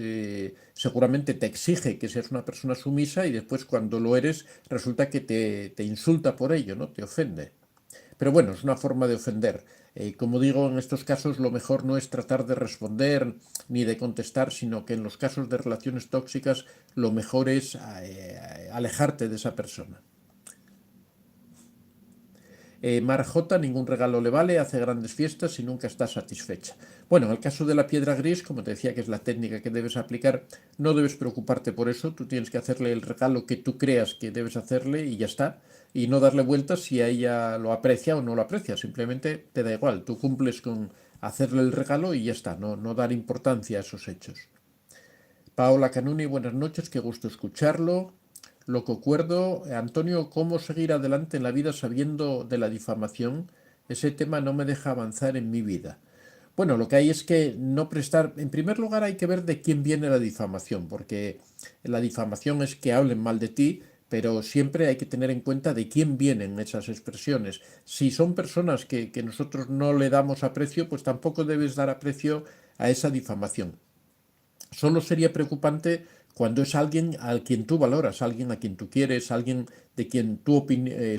Seguramente te exige que seas una persona sumisa y después cuando lo eres resulta que te insulta por ello, ¿no? Te ofende. Pero bueno, es una forma de ofender. Como digo, en estos casos lo mejor no es tratar de responder ni de contestar, sino que en los casos de relaciones tóxicas lo mejor es alejarte de esa persona. Mar J, ningún regalo le vale, hace grandes fiestas y nunca está satisfecha. Bueno, en el caso de la piedra gris, como te decía que es la técnica que debes aplicar, no debes preocuparte por eso, tú tienes que hacerle el regalo que tú creas que debes hacerle y ya está, y no darle vueltas si a ella lo aprecia o no lo aprecia, simplemente te da igual, tú cumples con hacerle el regalo y ya está, no dar importancia a esos hechos. Paola Canuni, buenas noches, qué gusto escucharlo. Lo concuerdo. Antonio, ¿cómo seguir adelante en la vida sabiendo de la difamación? Ese tema no me deja avanzar en mi vida. Bueno, lo que hay es que no prestar, en primer lugar hay que ver de quién viene la difamación, porque la difamación es que hablen mal de ti, pero siempre hay que tener en cuenta de quién vienen esas expresiones. Si son personas que nosotros no le damos aprecio, pues tampoco debes dar aprecio a esa difamación. Solo sería preocupante cuando es alguien al quien tú valoras, alguien a quien tú quieres, alguien de quien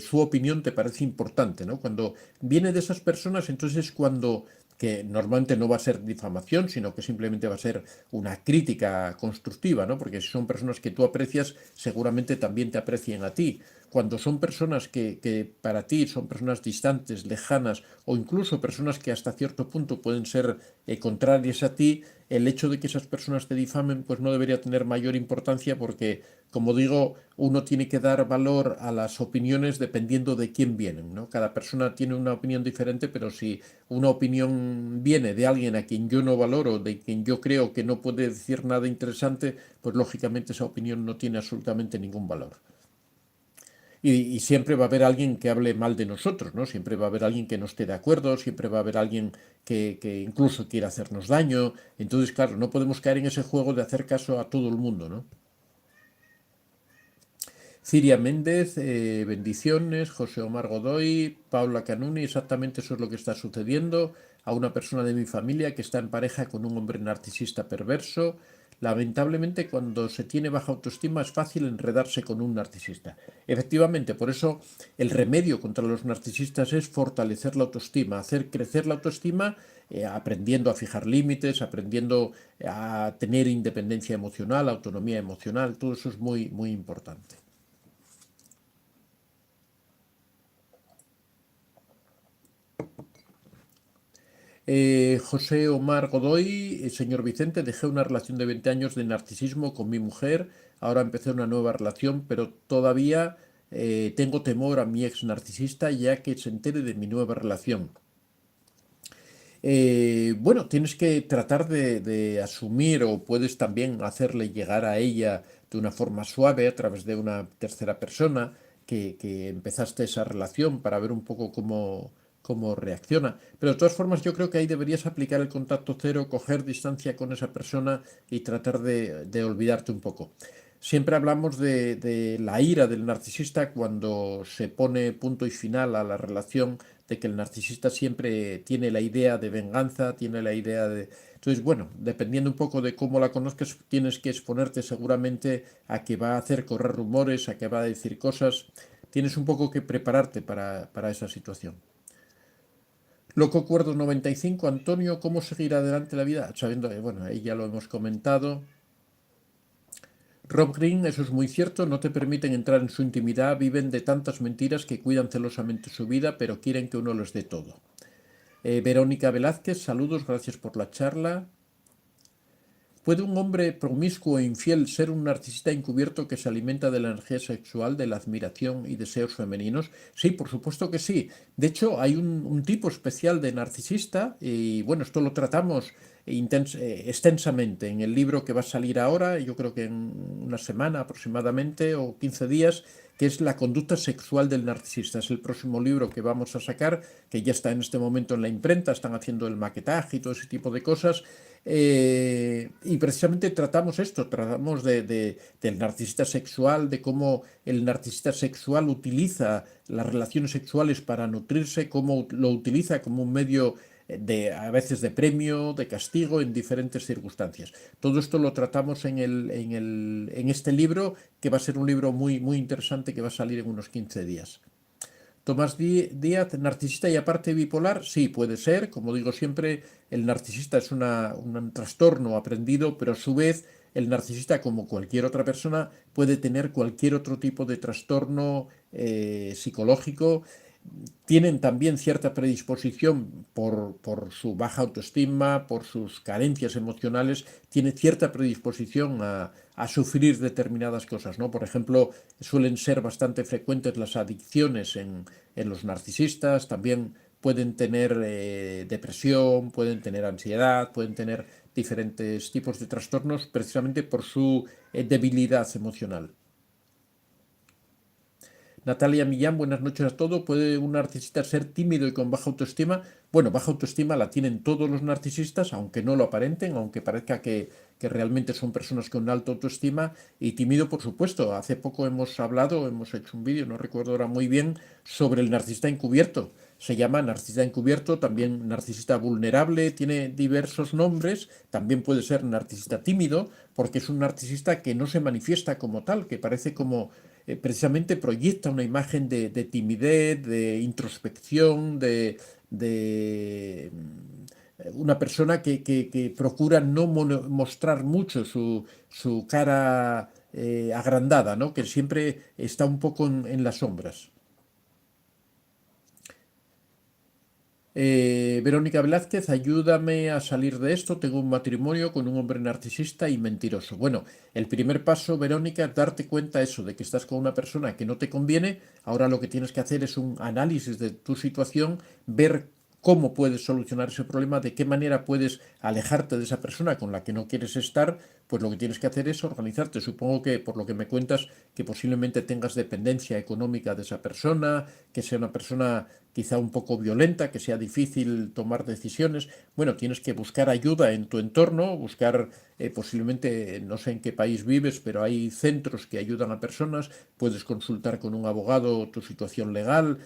su opinión te parece importante, ¿no? Cuando viene de esas personas, entonces cuando, que normalmente no va a ser difamación, sino que simplemente va a ser una crítica constructiva, ¿no? Porque si son personas que tú aprecias, seguramente también te aprecien a ti. Cuando son personas que para ti son personas distantes, lejanas, o incluso personas que hasta cierto punto pueden ser contrarias a ti, el hecho de que esas personas te difamen pues no debería tener mayor importancia porque, como digo, uno tiene que dar valor a las opiniones dependiendo de quién vienen, ¿no? Cada persona tiene una opinión diferente, pero si una opinión viene de alguien a quien yo no valoro, de quien yo creo que no puede decir nada interesante, pues lógicamente esa opinión no tiene absolutamente ningún valor. Y siempre va a haber alguien que hable mal de nosotros, ¿no? Siempre va a haber alguien que no esté de acuerdo, siempre va a haber alguien que incluso quiera hacernos daño. Entonces, claro, no podemos caer en ese juego de hacer caso a todo el mundo, ¿no? Ciria Méndez, bendiciones. José Omar Godoy, Paula Canuni, exactamente eso es lo que está sucediendo a una persona de mi familia que está en pareja con un hombre narcisista perverso. Lamentablemente, cuando se tiene baja autoestima es fácil enredarse con un narcisista. Efectivamente, por eso el remedio contra los narcisistas es fortalecer la autoestima, hacer crecer la autoestima, aprendiendo a fijar límites, aprendiendo a tener independencia emocional, autonomía emocional, todo eso es muy, muy importante. José Omar Godoy, señor Vicente, dejé una relación de 20 años de narcisismo con mi mujer, ahora empecé una nueva relación, pero todavía tengo temor a mi ex narcisista ya que se entere de mi nueva relación. Bueno, tienes que tratar de asumir o puedes también hacerle llegar a ella de una forma suave a través de una tercera persona que empezaste esa relación para ver un poco cómo reacciona. Pero de todas formas yo creo que ahí deberías aplicar el contacto cero, coger distancia con esa persona y tratar de olvidarte un poco. Siempre hablamos de la ira del narcisista cuando se pone punto y final a la relación, de que el narcisista siempre tiene la idea de venganza, tiene la idea de... Entonces, bueno, dependiendo un poco de cómo la conozcas, tienes que exponerte seguramente a que va a hacer correr rumores, a que va a decir cosas, tienes un poco que prepararte para esa situación. Loco Cuerdo 95, Antonio, ¿cómo seguir adelante la vida? Sabiendo, bueno, ahí ya lo hemos comentado. Rob Green, eso es muy cierto, no te permiten entrar en su intimidad, viven de tantas mentiras que cuidan celosamente su vida, pero quieren que uno les dé todo. Verónica Velázquez, saludos, gracias por la charla. ¿Puede un hombre promiscuo e infiel ser un narcisista encubierto que se alimenta de la energía sexual, de la admiración y deseos femeninos? Sí, por supuesto que sí. De hecho, hay un tipo especial de narcisista y bueno, esto lo tratamos extensamente en el libro que va a salir ahora, yo creo que en una semana aproximadamente o 15 días, que es La conducta sexual del narcisista. Es el próximo libro que vamos a sacar, que ya está en este momento en la imprenta, están haciendo el maquetaje y todo ese tipo de cosas. Y precisamente tratamos esto, tratamos del narcisista sexual, de cómo el narcisista sexual utiliza las relaciones sexuales para nutrirse, cómo lo utiliza como un medio a veces de premio, de castigo, en diferentes circunstancias. Todo esto lo tratamos en este libro, que va a ser un libro muy, muy interesante que va a salir en unos 15 días. Tomás Díaz, narcisista y aparte bipolar, sí, puede ser. Como digo siempre, el narcisista es un trastorno aprendido, pero a su vez el narcisista, como cualquier otra persona, puede tener cualquier otro tipo de trastorno psicológico. Tienen también cierta predisposición por su baja autoestima, por sus carencias emocionales, tiene cierta predisposición a sufrir determinadas cosas, ¿no? Por ejemplo, suelen ser bastante frecuentes las adicciones en los narcisistas, también pueden tener depresión, pueden tener ansiedad, pueden tener diferentes tipos de trastornos precisamente por su debilidad emocional. Natalia Millán, buenas noches a todos. ¿Puede un narcisista ser tímido y con baja autoestima? Bueno, baja autoestima la tienen todos los narcisistas, aunque no lo aparenten, aunque parezca que realmente son personas con alta autoestima. Y tímido, por supuesto. Hace poco hemos hablado, hemos hecho un vídeo, no recuerdo ahora muy bien, sobre el narcisista encubierto. Se llama narcisista encubierto, también narcisista vulnerable, tiene diversos nombres. También puede ser narcisista tímido, porque es un narcisista que no se manifiesta como tal, que parece como precisamente proyecta una imagen de timidez, de introspección, de una persona que procura no mostrar mucho su cara agrandada, ¿no? Que siempre está un poco en las sombras. Verónica Velázquez, ayúdame a salir de esto. Tengo un matrimonio con un hombre narcisista y mentiroso. Bueno, el primer paso, Verónica, es darte cuenta eso, de que estás con una persona que no te conviene. Ahora lo que tienes que hacer es un análisis de tu situación, ver cómo puedes solucionar ese problema, de qué manera puedes alejarte de esa persona con la que no quieres estar. Pues lo que tienes que hacer es organizarte. Supongo que por lo que me cuentas, que posiblemente tengas dependencia económica de esa persona, que sea una persona quizá un poco violenta, que sea difícil tomar decisiones. Bueno, tienes que buscar ayuda en tu entorno, buscar posiblemente, no sé en qué país vives, pero hay centros que ayudan a personas, puedes consultar con un abogado tu situación legal,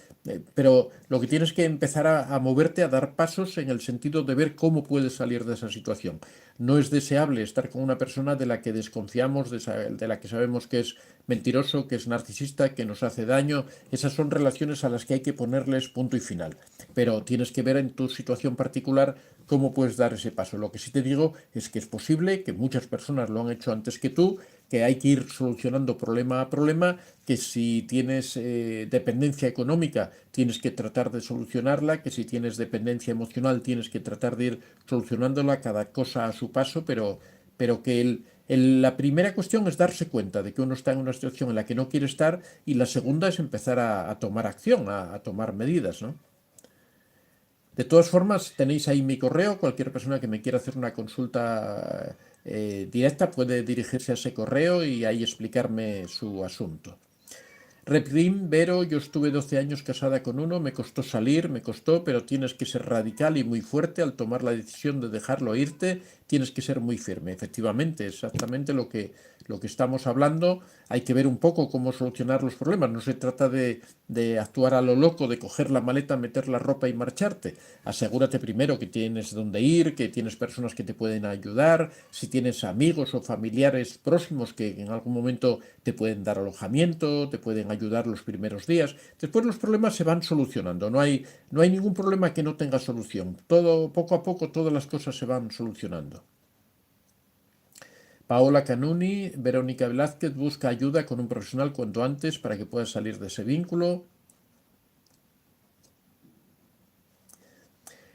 pero lo que tienes que empezar a moverte, a dar pasos en el sentido de ver cómo puedes salir de esa situación. No es deseable estar con una persona de la que desconfiamos, de la que sabemos que es mentiroso, que es narcisista, que nos hace daño. Esas son relaciones a las que hay que ponerles punto y final. Pero tienes que ver en tu situación particular cómo puedes dar ese paso. Lo que sí te digo es que es posible, que muchas personas lo han hecho antes que tú, que hay que ir solucionando problema a problema, que si tienes dependencia económica tienes que tratar de solucionarla, que si tienes dependencia emocional tienes que tratar de ir solucionándola, cada cosa a su paso, pero que la primera cuestión es darse cuenta de que uno está en una situación en la que no quiere estar y la segunda es empezar a tomar acción, a tomar medidas, ¿no? De todas formas, tenéis ahí mi correo. Cualquier persona que me quiera hacer una consulta directa puede dirigirse a ese correo y ahí explicarme su asunto. Reprim, Vero, yo estuve 12 años casada con uno, me costó salir, me costó, pero tienes que ser radical y muy fuerte al tomar la decisión de dejarlo irte. tienes que ser muy firme. Efectivamente, exactamente lo que estamos hablando. Hay que ver un poco cómo solucionar los problemas. No se trata de actuar a lo loco, de coger la maleta, meter la ropa y marcharte. Asegúrate primero que tienes dónde ir, que tienes personas que te pueden ayudar, si tienes amigos o familiares próximos que en algún momento te pueden dar alojamiento, te pueden ayudar los primeros días. Después los problemas se van solucionando. No hay ningún problema que no tenga solución. Todo, poco a poco, todas las cosas se van solucionando. Paola Canuni, Verónica Velázquez busca ayuda con un profesional cuanto antes para que pueda salir de ese vínculo.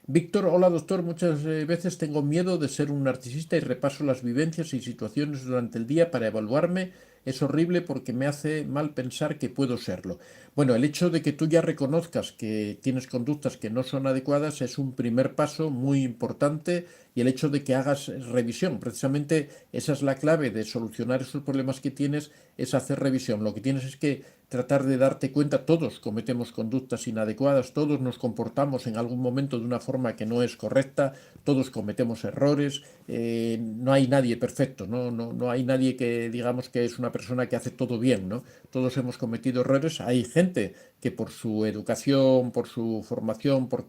Víctor, hola doctor, muchas veces tengo miedo de ser un narcisista y repaso las vivencias y situaciones durante el día para evaluarme. Es horrible porque me hace mal pensar que puedo serlo. Bueno, el hecho de que tú ya reconozcas que tienes conductas que no son adecuadas es un primer paso muy importante, y el hecho de que hagas revisión, precisamente esa es la clave de solucionar esos problemas que tienes, es hacer revisión. Lo que tienes es que tratar de darte cuenta, todos cometemos conductas inadecuadas, todos nos comportamos en algún momento de una forma que no es correcta, todos cometemos errores, no hay nadie perfecto, no hay nadie que digamos que es una persona que hace todo bien, ¿no? Todos hemos cometido errores, hay gente que por su educación, por su formación, por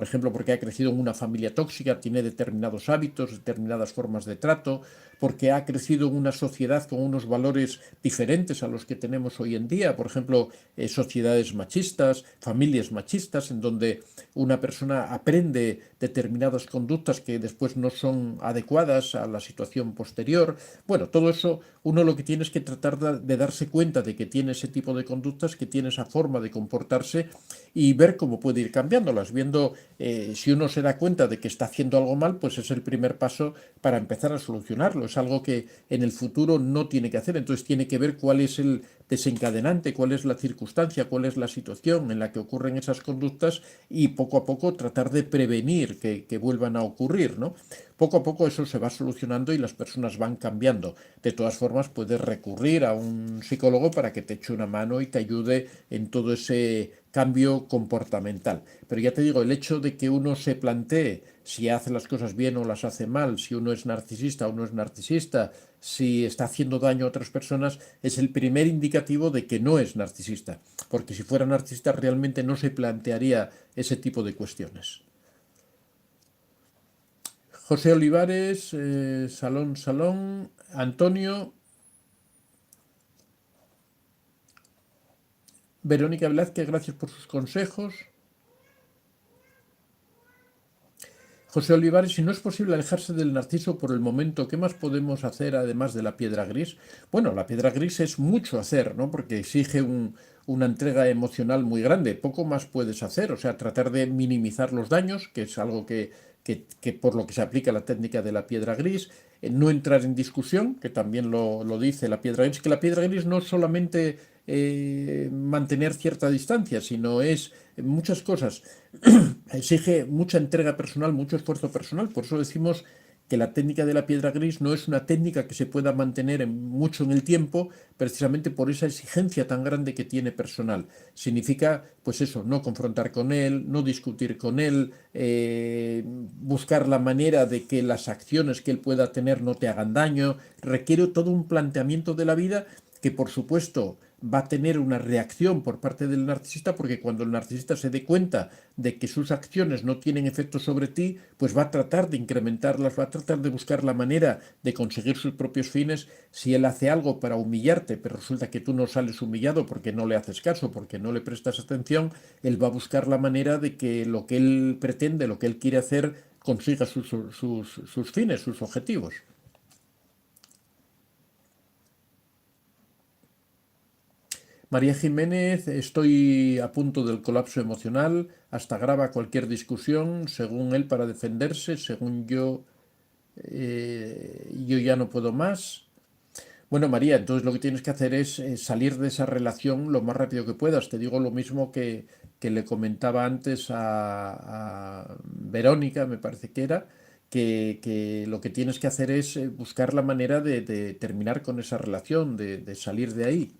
ejemplo, porque ha crecido en una familia tóxica, tiene determinados hábitos, determinadas formas de trato, porque ha crecido en una sociedad con unos valores diferentes a los que tenemos hoy en día, por ejemplo, sociedades machistas, familias machistas, en donde una persona aprende determinadas conductas que después no son adecuadas a la situación posterior. Bueno, todo eso uno lo que tiene es que tratar de darse cuenta de que tiene ese tipo de conductas, que tiene esa forma de comportarse, y ver cómo puede ir cambiándolas, viendo si uno se da cuenta de que está haciendo algo mal, pues es el primer paso para empezar a solucionarlo. Es algo que en el futuro no tiene que hacer, entonces tiene que ver cuál es el desencadenante, cuál es la circunstancia, cuál es la situación en la que ocurren esas conductas, y poco a poco tratar de prevenir que vuelvan a ocurrir, ¿no? Poco a poco eso se va solucionando y las personas van cambiando. De todas formas, puedes recurrir a un psicólogo para que te eche una mano y te ayude en todo ese cambio comportamental. Pero ya te digo, el hecho de que uno se plantee si hace las cosas bien o las hace mal, si uno es narcisista o no es narcisista, si está haciendo daño a otras personas, es el primer indicativo de que no es narcisista. Porque si fuera narcisista realmente no se plantearía ese tipo de cuestiones. José Olivares, Salón, Antonio, Verónica Velázquez, gracias por sus consejos. José Olivares, si no es posible alejarse del narciso por el momento, ¿qué más podemos hacer además de la piedra gris? Bueno, la piedra gris es mucho hacer, ¿no? Porque exige una entrega emocional muy grande. Poco más puedes hacer, o sea, tratar de minimizar los daños, que es algo que por lo que se aplica la técnica de la piedra gris. No entrar en discusión, que también lo dice la piedra gris, que la piedra gris no es solamente mantener cierta distancia, sino es muchas cosas. Exige mucha entrega personal, mucho esfuerzo personal. Por eso decimos que la técnica de la piedra gris no es una técnica que se pueda mantener mucho en el tiempo, precisamente por esa exigencia tan grande que tiene personal. Significa, pues eso, no confrontar con él, no discutir con él, buscar la manera de que las acciones que él pueda tener no te hagan daño. Requiere todo un planteamiento de la vida que, por supuesto, va a tener una reacción por parte del narcisista, porque cuando el narcisista se dé cuenta de que sus acciones no tienen efecto sobre ti, pues va a tratar de incrementarlas, va a tratar de buscar la manera de conseguir sus propios fines. Si él hace algo para humillarte, pero resulta que tú no sales humillado porque no le haces caso, porque no le prestas atención, él va a buscar la manera de que lo que él pretende, lo que él quiere hacer, consiga sus fines, sus objetivos. María Jiménez, estoy a punto del colapso emocional, hasta graba cualquier discusión, según él, para defenderse, según yo ya no puedo más. Bueno, María, entonces lo que tienes que hacer es salir de esa relación lo más rápido que puedas. Te digo lo mismo que le comentaba antes a Verónica, me parece que era, que lo que tienes que hacer es buscar la manera de terminar con esa relación, de salir de ahí.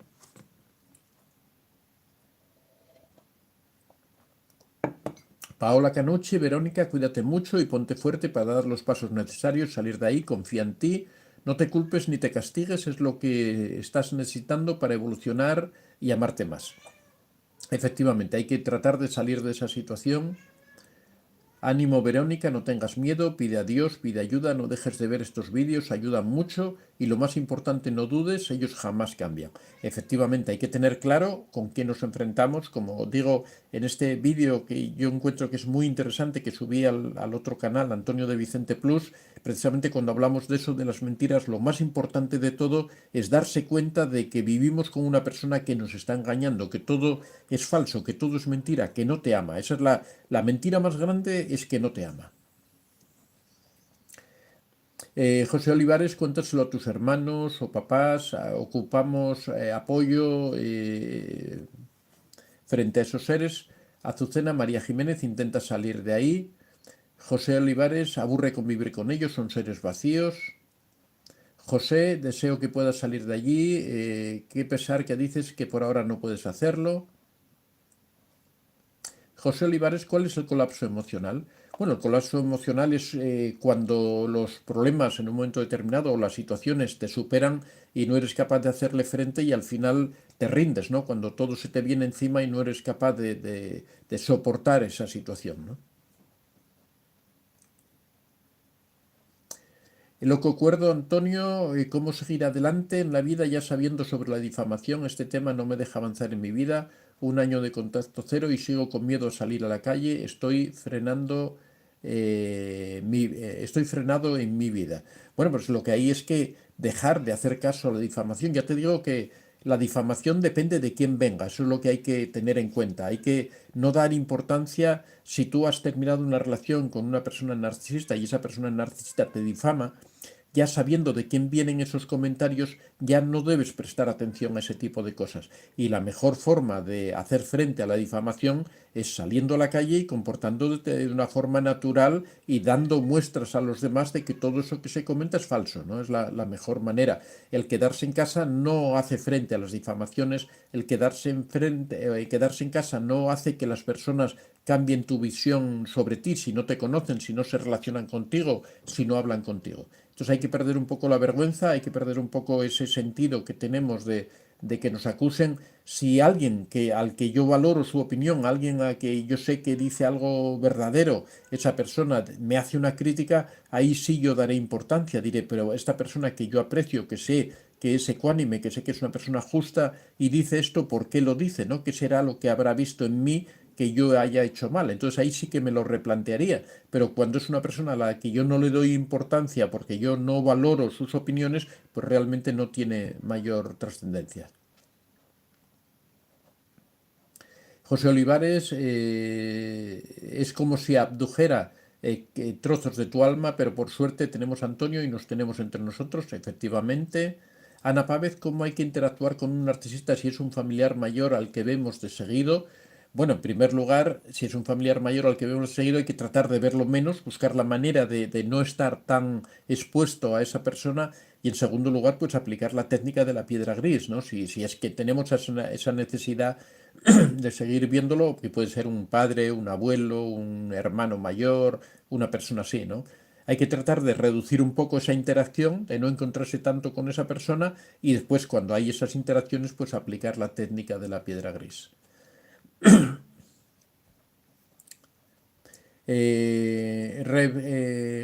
Paola Canucci, Verónica, cuídate mucho y ponte fuerte para dar los pasos necesarios, salir de ahí, confía en ti, no te culpes ni te castigues, es lo que estás necesitando para evolucionar y amarte más. Efectivamente, hay que tratar de salir de esa situación. Ánimo Verónica, no tengas miedo, pide a Dios, pide ayuda, no dejes de ver estos vídeos, ayudan mucho y lo más importante, no dudes, ellos jamás cambian. Efectivamente, hay que tener claro con qué nos enfrentamos, como digo en este vídeo que yo encuentro que es muy interesante, que subí al otro canal, Antonio de Vicente Plus, precisamente cuando hablamos de eso, de las mentiras, lo más importante de todo es darse cuenta de que vivimos con una persona que nos está engañando, que todo es falso, que todo es mentira, que no te ama. Esa es la mentira más grande, es que no te ama. José Olivares, cuéntaselo a tus hermanos o papás, ocupamos apoyo frente a esos seres. Azucena María Jiménez intenta salir de ahí. José Olivares aburre convivir con ellos, son seres vacíos. José, deseo que puedas salir de allí. Qué pesar que dices que por ahora no puedes hacerlo. José Olivares, ¿cuál es el colapso emocional? Bueno, el colapso emocional es cuando los problemas en un momento determinado o las situaciones te superan y no eres capaz de hacerle frente y al final te rindes, ¿no? Cuando todo se te viene encima y no eres capaz de soportar esa situación, ¿no? Lo que acuerdo, Antonio, cómo seguir adelante en la vida ya sabiendo sobre la difamación. Este tema no me deja avanzar en mi vida. Un año de contacto cero y sigo con miedo a salir a la calle. Estoy frenado en mi vida. Bueno, pues lo que hay es que dejar de hacer caso a la difamación. Ya te digo que la difamación depende de quién venga, eso es lo que hay que tener en cuenta. Hay que no dar importancia si tú has terminado una relación con una persona narcisista y esa persona narcisista te difama, ya sabiendo de quién vienen esos comentarios, ya no debes prestar atención a ese tipo de cosas. Y la mejor forma de hacer frente a la difamación es saliendo a la calle y comportándote de una forma natural y dando muestras a los demás de que todo eso que se comenta es falso, ¿no? Es la mejor manera. El quedarse en casa no hace frente a las difamaciones, quedarse en casa no hace que las personas cambien tu visión sobre ti si no te conocen, si no se relacionan contigo, si no hablan contigo. Entonces hay que perder un poco la vergüenza, hay que perder un poco ese sentido que tenemos de que nos acusen. Si alguien al que yo valoro su opinión, alguien a que yo sé que dice algo verdadero, esa persona me hace una crítica, ahí sí yo daré importancia, diré, pero esta persona que yo aprecio, que sé que es ecuánime, que sé que es una persona justa y dice esto, ¿por qué lo dice? ¿No? ¿Qué será lo que habrá visto en mí que yo haya hecho mal? Entonces ahí sí que me lo replantearía. Pero cuando es una persona a la que yo no le doy importancia porque yo no valoro sus opiniones, pues realmente no tiene mayor trascendencia. José Olivares, es como si abdujera trozos de tu alma, pero por suerte tenemos a Antonio y nos tenemos entre nosotros, efectivamente. Ana Pávez, ¿cómo hay que interactuar con un narcisista si es un familiar mayor al que vemos de seguido? Bueno, en primer lugar, si es un familiar mayor al que vemos de seguido, hay que tratar de verlo menos, buscar la manera de no estar tan expuesto a esa persona y en segundo lugar, pues aplicar la técnica de la piedra gris, ¿no? Si es que tenemos esa necesidad de seguir viéndolo, que puede ser un padre, un abuelo, un hermano mayor, una persona así, ¿no? Hay que tratar de reducir un poco esa interacción, de no encontrarse tanto con esa persona y después cuando hay esas interacciones, pues aplicar la técnica de la piedra gris.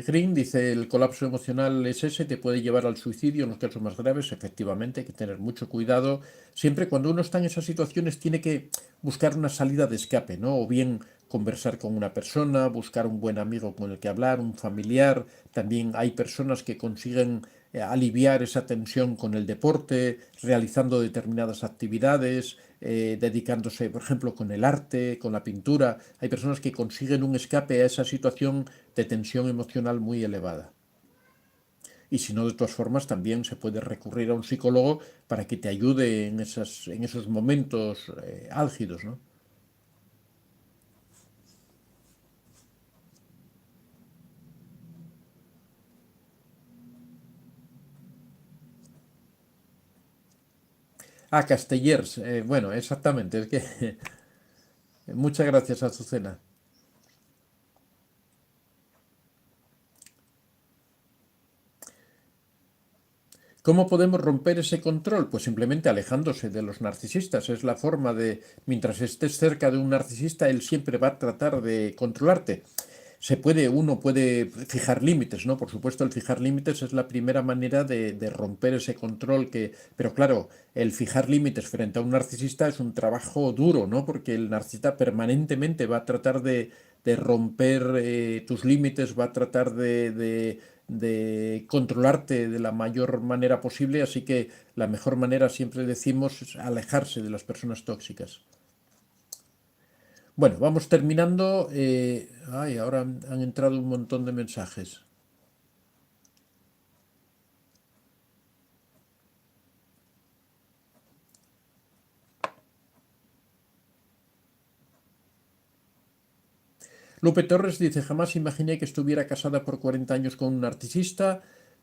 Green dice, el colapso emocional es ese, te puede llevar al suicidio en los casos más graves, efectivamente, hay que tener mucho cuidado. Siempre cuando uno está en esas situaciones tiene que buscar una salida de escape, ¿no? O bien conversar con una persona, buscar un buen amigo con el que hablar, un familiar. También hay personas que consiguen aliviar esa tensión con el deporte, realizando determinadas actividades, dedicándose, por ejemplo, con el arte, con la pintura. Hay personas que consiguen un escape a esa situación de tensión emocional muy elevada. Y si no, de todas formas, también se puede recurrir a un psicólogo para que te ayude en esos momentos álgidos, ¿no? Ah, Castellers, bueno, exactamente, es que muchas gracias, Azucena. ¿Cómo podemos romper ese control? Pues simplemente alejándose de los narcisistas. Es la forma de, mientras estés cerca de un narcisista, él siempre va a tratar de controlarte. Uno puede fijar límites, ¿no? Por supuesto, el fijar límites es la primera manera de romper ese control pero claro, el fijar límites frente a un narcisista es un trabajo duro, ¿no? Porque el narcisista permanentemente va a tratar de romper tus límites, va a tratar de controlarte de la mayor manera posible, así que la mejor manera, siempre decimos, es alejarse de las personas tóxicas. Bueno, vamos terminando. Ahora han entrado un montón de mensajes. Lupe Torres dice, jamás imaginé que estuviera casada por 40 años con un narcisista,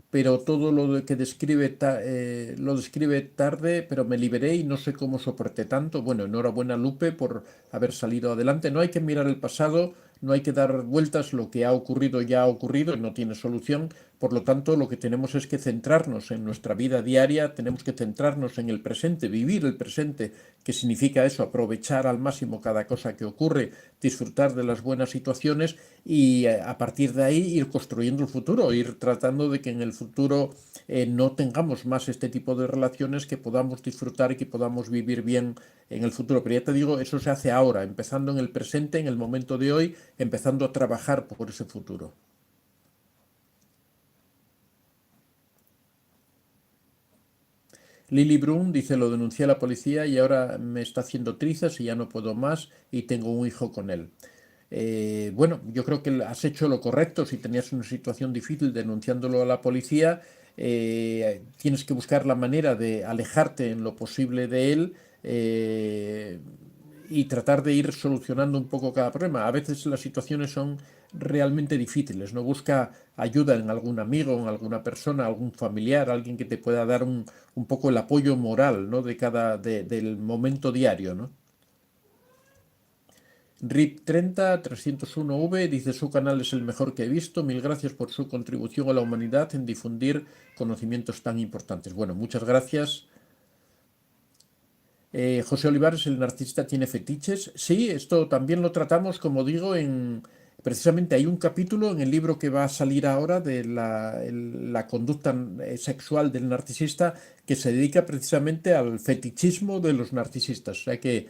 pero todo que describe lo describe tarde, pero me liberé y no sé cómo soporté tanto. Bueno, enhorabuena Lupe por haber salido adelante. No hay que mirar el pasado, no hay que dar vueltas, lo que ha ocurrido ya ha ocurrido y no tiene solución. Por lo tanto, lo que tenemos es que centrarnos en nuestra vida diaria, tenemos que centrarnos en el presente, vivir el presente, que significa eso, aprovechar al máximo cada cosa que ocurre, disfrutar de las buenas situaciones y a partir de ahí ir construyendo el futuro, ir tratando de que en el futuro no tengamos más este tipo de relaciones, que podamos disfrutar y que podamos vivir bien en el futuro. Pero ya te digo, eso se hace ahora, empezando en el presente, en el momento de hoy, empezando a trabajar por ese futuro. Lily Brun dice, lo denuncié a la policía y ahora me está haciendo trizas y ya no puedo más y tengo un hijo con él. Bueno, yo creo que has hecho lo correcto. Si tenías una situación difícil denunciándolo a la policía, tienes que buscar la manera de alejarte en lo posible de él y tratar de ir solucionando un poco cada problema. A veces las situaciones son realmente difíciles, ¿no? Busca ayuda en algún amigo, en alguna persona, algún familiar, alguien que te pueda dar un poco el apoyo moral, ¿no? Del momento diario, ¿no? RIP30-301V dice, su canal es el mejor que he visto, mil gracias por su contribución a la humanidad en difundir conocimientos tan importantes. Bueno, muchas gracias. José Olivares, el narcisista tiene fetiches. Sí, esto también lo tratamos, como digo, precisamente hay un capítulo en el libro que va a salir ahora de la conducta sexual del narcisista, que se dedica precisamente al fetichismo de los narcisistas. O sea que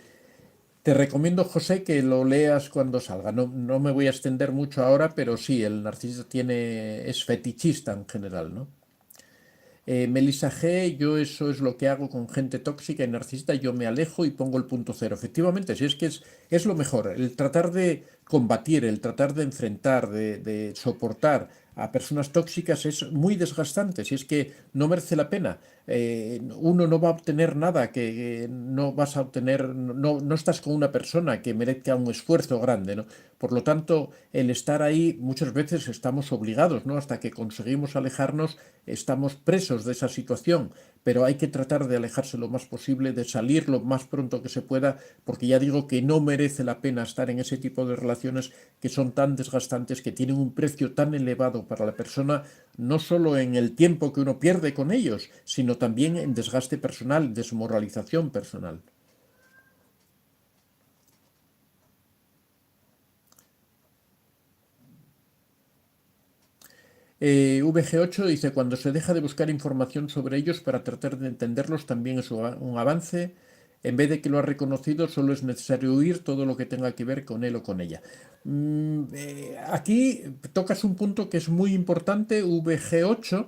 te recomiendo, José, que lo leas cuando salga. No, no me voy a extender mucho ahora, pero sí, el narcisista es fetichista en general, ¿no? Melissa G, yo eso es lo que hago con gente tóxica y narcisista, yo me alejo y pongo el punto cero. Efectivamente, si es que es lo mejor, el tratar de combatir, el tratar de enfrentar, de soportar a personas tóxicas es muy desgastante, si es que no merece la pena. Uno no va a obtener nada, que no vas a obtener, no, no estás con una persona que merezca un esfuerzo grande, ¿no? Por lo tanto, el estar ahí muchas veces estamos obligados, ¿no? Hasta que conseguimos alejarnos, estamos presos de esa situación, pero hay que tratar de alejarse lo más posible, de salir lo más pronto que se pueda, porque ya digo que no merece la pena estar en ese tipo de relaciones que son tan desgastantes, que tienen un precio tan elevado para la persona, no solo en el tiempo que uno pierde con ellos, sino también en desgaste personal, desmoralización personal. VG8 dice, cuando se deja de buscar información sobre ellos para tratar de entenderlos, también es un avance. En vez de que lo ha reconocido, solo es necesario huir todo lo que tenga que ver con él o con ella. Aquí tocas un punto que es muy importante, VG8,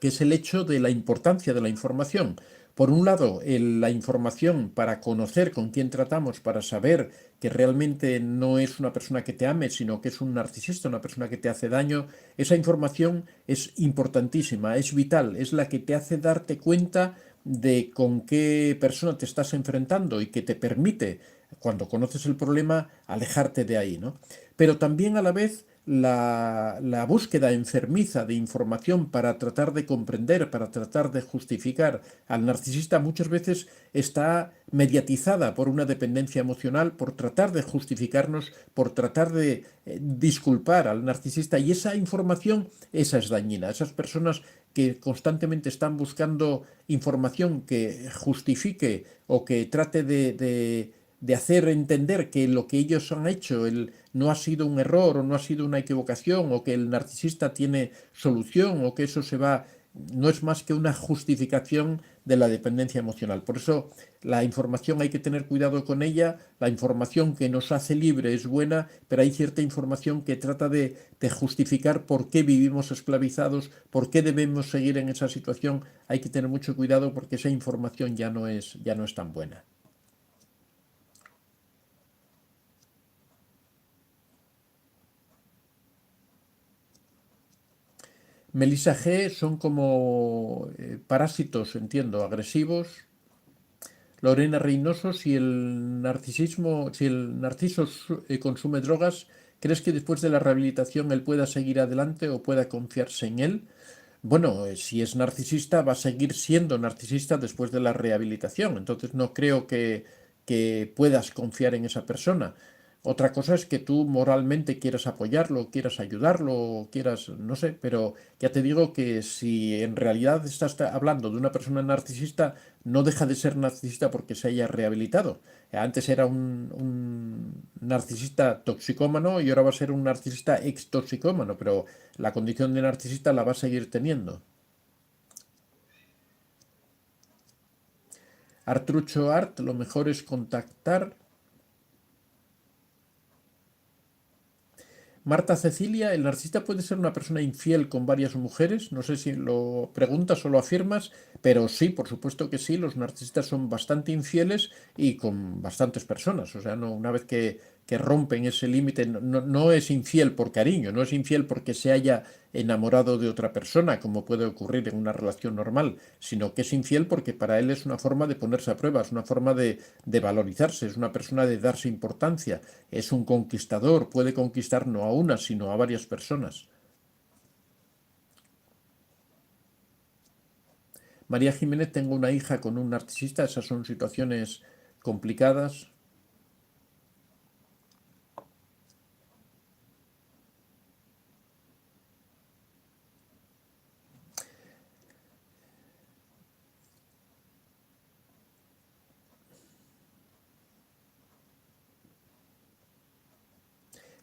que es el hecho de la importancia de la información. Por un lado, la información para conocer con quién tratamos, para saber que realmente no es una persona que te ame, sino que es un narcisista, una persona que te hace daño. Esa información es importantísima, es vital, es la que te hace darte cuenta de con qué persona te estás enfrentando y que te permite, cuando conoces el problema, alejarte de ahí, ¿no? Pero también a la vez la búsqueda enfermiza de información para tratar de comprender, para tratar de justificar al narcisista muchas veces está mediatizada por una dependencia emocional, por tratar de justificarnos, por tratar de disculpar al narcisista, y esa información, esa es dañina. Esas personas que constantemente están buscando información que justifique o que trate de hacer entender que lo que ellos han hecho no ha sido un error o no ha sido una equivocación o que el narcisista tiene solución o que eso se va, no es más que una justificación de la dependencia emocional. Por eso la información hay que tener cuidado con ella, la información que nos hace libre es buena, pero hay cierta información que trata de justificar por qué vivimos esclavizados, por qué debemos seguir en esa situación. Hay que tener mucho cuidado porque esa información ya no es tan buena. Melissa G son como parásitos, entiendo, agresivos. Lorena Reynoso, si el narciso consume drogas, ¿crees que después de la rehabilitación él pueda seguir adelante o pueda confiarse en él? Bueno, si es narcisista, va a seguir siendo narcisista después de la rehabilitación. Entonces no creo que puedas confiar en esa persona. Otra cosa es que tú moralmente quieras apoyarlo, quieras ayudarlo, quieras, no sé, pero ya te digo que si en realidad estás hablando de una persona narcisista, no deja de ser narcisista porque se haya rehabilitado. Antes era un narcisista toxicómano y ahora va a ser un narcisista ex-toxicómano, pero la condición de narcisista la va a seguir teniendo. Artrucho Art, lo mejor es contactar. Marta Cecilia, el narcisista puede ser una persona infiel con varias mujeres. No sé si lo preguntas o lo afirmas, pero sí, por supuesto que sí. Los narcisistas son bastante infieles y con bastantes personas. O sea, no, una vez que rompen ese límite, no es infiel por cariño, no es infiel porque se haya enamorado de otra persona, como puede ocurrir en una relación normal, sino que es infiel porque para él es una forma de ponerse a prueba, es una forma de valorizarse, es una persona de darse importancia, es un conquistador, puede conquistar no a una, sino a varias personas. María Jiménez, tengo una hija con un narcisista, esas son situaciones complicadas.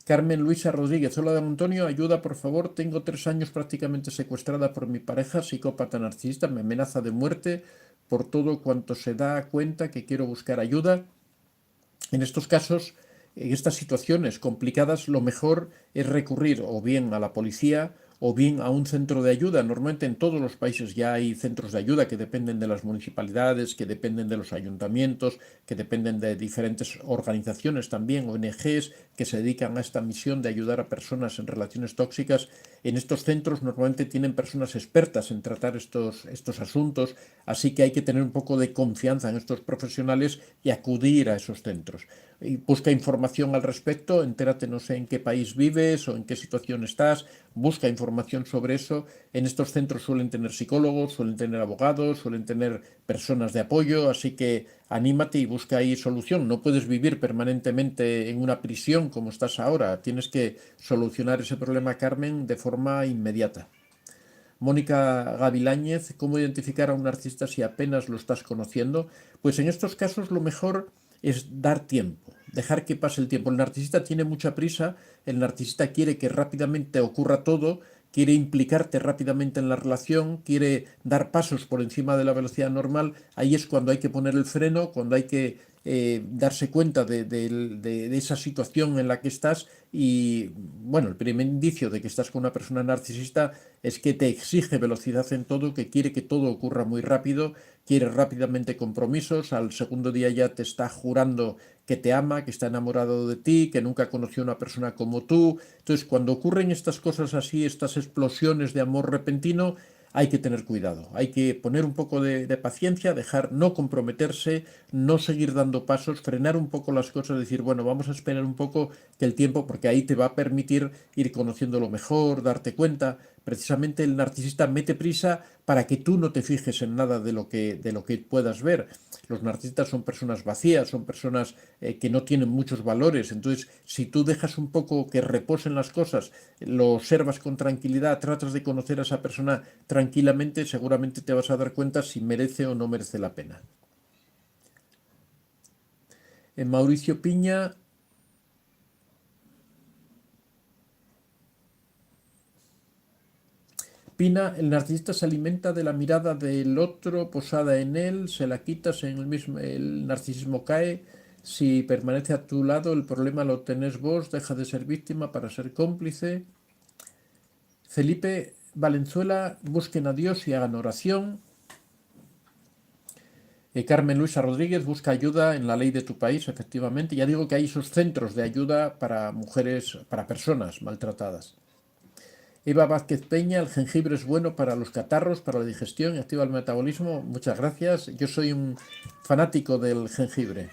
Carmen Luisa Rodríguez, hola don Antonio, ayuda por favor, tengo 3 años prácticamente secuestrada por mi pareja, psicópata narcisista, me amenaza de muerte por todo cuanto se da cuenta que quiero buscar ayuda. En estos casos, en estas situaciones complicadas, lo mejor es recurrir o bien a la policía o bien a un centro de ayuda. Normalmente en todos los países ya hay centros de ayuda que dependen de las municipalidades, que dependen de los ayuntamientos, que dependen de diferentes organizaciones también, ONGs, que se dedican a esta misión de ayudar a personas en relaciones tóxicas. En estos centros normalmente tienen personas expertas en tratar estos asuntos, así que hay que tener un poco de confianza en estos profesionales y acudir a esos centros. Y busca información al respecto, entérate, no sé en qué país vives o en qué situación estás, busca información sobre eso. En estos centros suelen tener psicólogos, suelen tener abogados, suelen tener personas de apoyo, así que anímate y busca ahí solución. No puedes vivir permanentemente en una prisión como estás ahora, tienes que solucionar ese problema, Carmen, de forma inmediata. Mónica Gaviláñez, ¿cómo identificar a un narcisista si apenas lo estás conociendo? Pues en estos casos lo mejor es dar tiempo, dejar que pase el tiempo. El narcisista tiene mucha prisa, el narcisista quiere que rápidamente ocurra todo, quiere implicarte rápidamente en la relación, quiere dar pasos por encima de la velocidad normal. Ahí es cuando hay que poner el freno, cuando hay que darse cuenta de esa situación en la que estás. Y bueno, el primer indicio de que estás con una persona narcisista es que te exige velocidad en todo, que quiere que todo ocurra muy rápido, quiere rápidamente compromisos, al segundo día ya te está jurando que te ama, que está enamorado de ti, que nunca conoció a una persona como tú. Entonces, cuando ocurren estas cosas así, estas explosiones de amor repentino, hay que tener cuidado, hay que poner un poco de paciencia, dejar no comprometerse, no seguir dando pasos, frenar un poco las cosas, decir, bueno, vamos a esperar un poco que el tiempo, porque ahí te va a permitir ir conociéndolo mejor, darte cuenta. Precisamente el narcisista mete prisa para que tú no te fijes en nada de lo que puedas ver. Los narcisistas son personas vacías, son personas que no tienen muchos valores. Entonces, si tú dejas un poco que reposen las cosas, lo observas con tranquilidad, tratas de conocer a esa persona tranquilamente, seguramente te vas a dar cuenta si merece o no merece la pena. Mauricio Piña, Pina, el narcisista se alimenta de la mirada del otro posada en él, se la quitas en el mismo, el narcisismo cae. Si permanece a tu lado, el problema lo tenés vos, deja de ser víctima para ser cómplice. Felipe Valenzuela, busquen a Dios y hagan oración. Carmen Luisa Rodríguez, busca ayuda en la ley de tu país, efectivamente. Ya digo que hay esos centros de ayuda para mujeres, para personas maltratadas. Eva Vázquez Peña, el jengibre es bueno para los catarros, para la digestión y activa el metabolismo. Muchas gracias. Yo soy un fanático del jengibre.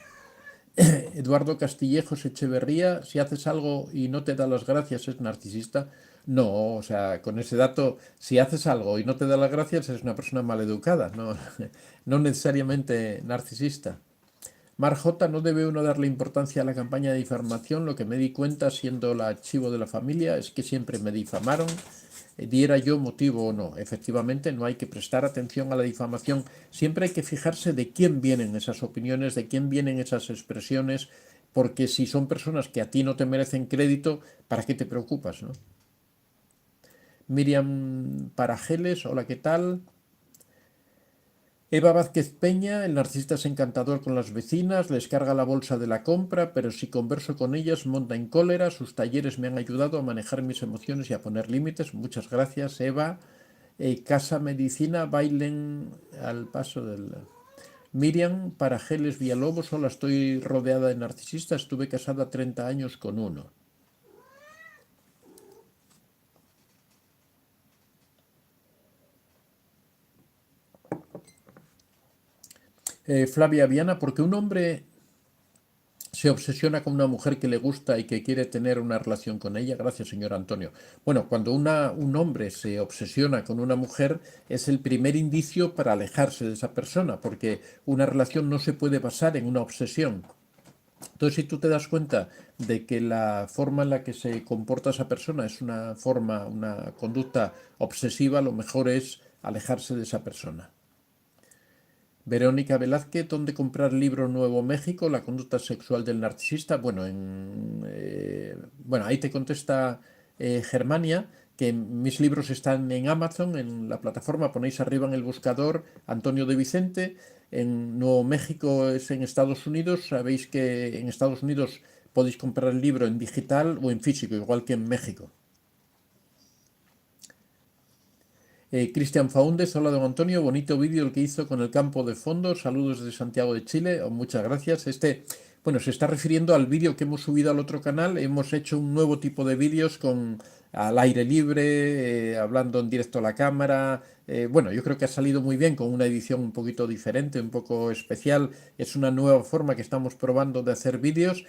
Eduardo Castillejos Echeverría, si haces algo y no te da las gracias, ¿es narcisista? No, o sea, con ese dato, si haces algo y no te da las gracias, es una persona maleducada, no, no necesariamente narcisista. Mar J, no debe uno darle importancia a la campaña de difamación. Lo que me di cuenta, siendo el archivo de la familia, es que siempre me difamaron, diera yo motivo o no. Efectivamente, no hay que prestar atención a la difamación. Siempre hay que fijarse de quién vienen esas opiniones, de quién vienen esas expresiones, porque si son personas que a ti no te merecen crédito, ¿para qué te preocupas, no? Miriam Parajeles, hola, ¿qué tal? Eva Vázquez Peña, el narcisista es encantador con las vecinas, les carga la bolsa de la compra, pero si converso con ellas monta en cólera. Sus talleres me han ayudado a manejar mis emociones y a poner límites. Muchas gracias, Eva. Casa Medicina, bailen al paso del... Miriam Parajeles Villalobos, sola estoy rodeada de narcisistas, estuve casada 30 años con uno. Flavia Viana, porque un hombre se obsesiona con una mujer que le gusta y que quiere tener una relación con ella. Gracias, señor Antonio. Bueno, cuando un hombre se obsesiona con una mujer es el primer indicio para alejarse de esa persona, porque una relación no se puede basar en una obsesión. Entonces, si tú te das cuenta de que la forma en la que se comporta esa persona es una forma, una conducta obsesiva, lo mejor es alejarse de esa persona. Verónica Velázquez, ¿dónde comprar el libro Nuevo México? La conducta sexual del narcisista. Bueno, bueno, ahí te contesta Germania, que mis libros están en Amazon, en la plataforma, ponéis arriba en el buscador Antonio de Vicente. En Nuevo México es en Estados Unidos. Sabéis que en Estados Unidos podéis comprar el libro en digital o en físico, igual que en México. Cristian Faúndez, hola don Antonio, bonito vídeo el que hizo con el campo de fondo, saludos desde Santiago de Chile, muchas gracias. Bueno, se está refiriendo al vídeo que hemos subido al otro canal, hemos hecho un nuevo tipo de vídeos con al aire libre, hablando en directo a la cámara. Bueno, yo creo que ha salido muy bien con una edición un poquito diferente, un poco especial. Es una nueva forma que estamos probando de hacer vídeos.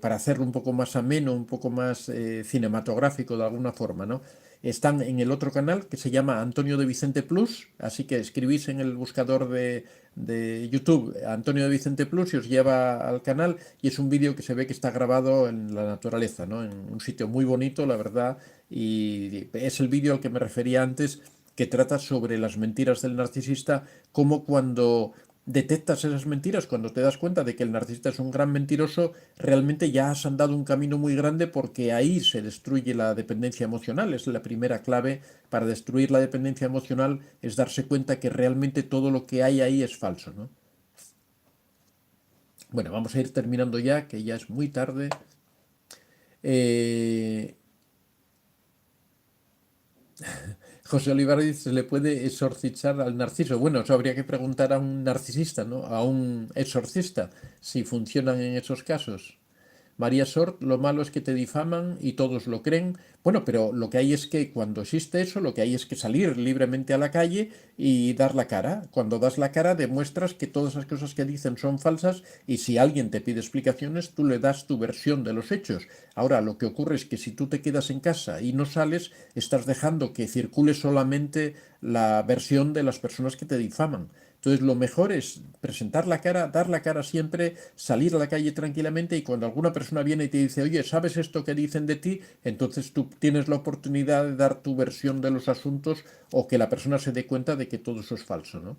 Para hacerlo un poco más ameno, un poco más cinematográfico de alguna forma, ¿no? Están en el otro canal que se llama Antonio de Vicente Plus, así que escribís en el buscador de YouTube Antonio de Vicente Plus y os lleva al canal y es un vídeo que se ve que está grabado en la naturaleza, ¿no? En un sitio muy bonito, la verdad, y es el vídeo al que me refería antes, que trata sobre las mentiras del narcisista, como cuando detectas esas mentiras, cuando te das cuenta de que el narcisista es un gran mentiroso, realmente ya has andado un camino muy grande porque ahí se destruye la dependencia emocional. Es la primera clave para destruir la dependencia emocional, es darse cuenta que realmente todo lo que hay ahí es falso, ¿no? Bueno, vamos a ir terminando ya, que ya es muy tarde. Eh, José Olivares dice, ¿se le puede exorcizar al narciso? Bueno, eso habría que preguntar a un narcisista, ¿no? A un exorcista, si funcionan en esos casos. María Sort, lo malo es que te difaman y todos lo creen. Bueno, pero lo que hay es que cuando existe eso, lo que hay es que salir libremente a la calle y dar la cara. Cuando das la cara demuestras que todas las cosas que dicen son falsas y si alguien te pide explicaciones, tú le das tu versión de los hechos. Ahora, lo que ocurre es que si tú te quedas en casa y no sales, estás dejando que circule solamente la versión de las personas que te difaman. Entonces, lo mejor es presentar la cara, dar la cara siempre, salir a la calle tranquilamente y cuando alguna persona viene y te dice, oye, ¿sabes esto que dicen de ti? Entonces tú tienes la oportunidad de dar tu versión de los asuntos o que la persona se dé cuenta de que todo eso es falso, ¿no?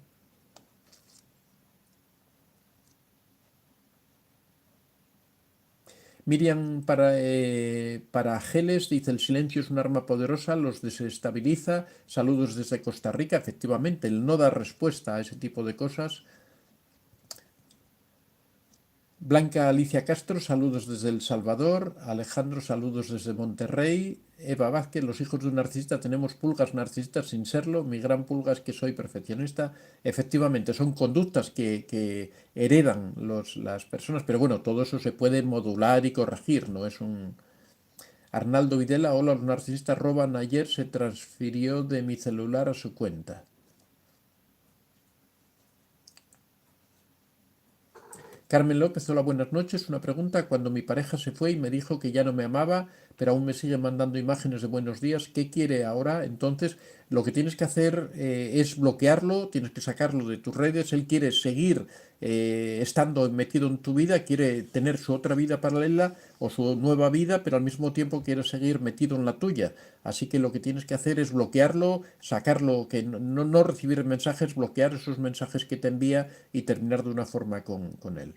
Miriam para Geles dice, el silencio es un arma poderosa, los desestabiliza. Saludos desde Costa Rica. Efectivamente, el no dar respuesta a ese tipo de cosas. Blanca Alicia Castro, saludos desde El Salvador. Alejandro, saludos desde Monterrey. Eva Vázquez, los hijos de un narcisista tenemos pulgas narcisistas sin serlo. Mi gran pulga es que soy perfeccionista. Efectivamente, son conductas que heredan las personas, pero bueno, todo eso se puede modular y corregir, no es un... Arnaldo Videla, hola, los narcisistas roban. Ayer se transfirió de mi celular a su cuenta. Carmen López, hola, buenas noches. Una pregunta. Cuando mi pareja se fue y me dijo que ya no me amaba, pero aún me sigue mandando imágenes de buenos días, ¿qué quiere ahora? Entonces, lo que tienes que hacer es bloquearlo, tienes que sacarlo de tus redes. Él quiere seguir estando metido en tu vida, quiere tener su otra vida paralela o su nueva vida, pero al mismo tiempo quiere seguir metido en la tuya. Así que lo que tienes que hacer es bloquearlo, sacarlo, que no recibir mensajes, bloquear esos mensajes que te envía y terminar de una forma con él.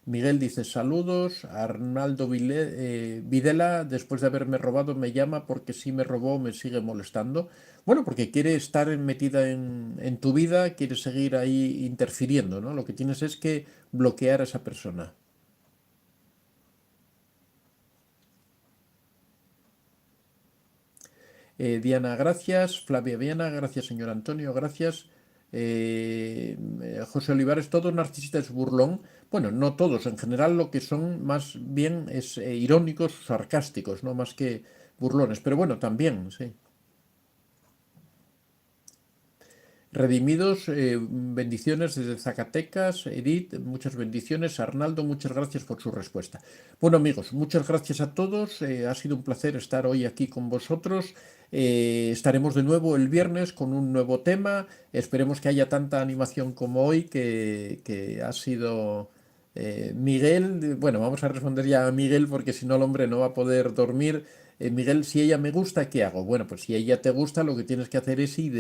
Miguel dice saludos. Arnaldo Videla, después de haberme robado, me llama porque si me robó me sigue molestando. Bueno, porque quiere estar metida en tu vida, quiere seguir ahí interfiriendo, ¿no? Lo que tienes es que bloquear a esa persona. Diana, gracias. Flavia Viana, gracias, señor Antonio, gracias. José Olivares, todos narcisistas burlón. Bueno, no todos, en general lo que son más bien es irónicos, sarcásticos, no más que burlones. Pero bueno, también, sí. Redimidos, bendiciones desde Zacatecas. Edith, muchas bendiciones. Arnaldo, muchas gracias por su respuesta. Bueno, amigos, muchas gracias a todos. Ha sido un placer estar hoy aquí con vosotros. Estaremos de nuevo el viernes con un nuevo tema. Esperemos que haya tanta animación como hoy, que ha sido Miguel. Bueno, vamos a responder ya a Miguel porque si no el hombre no va a poder dormir. Miguel, si ella me gusta, ¿qué hago? Bueno, pues si ella te gusta, lo que tienes que hacer es ir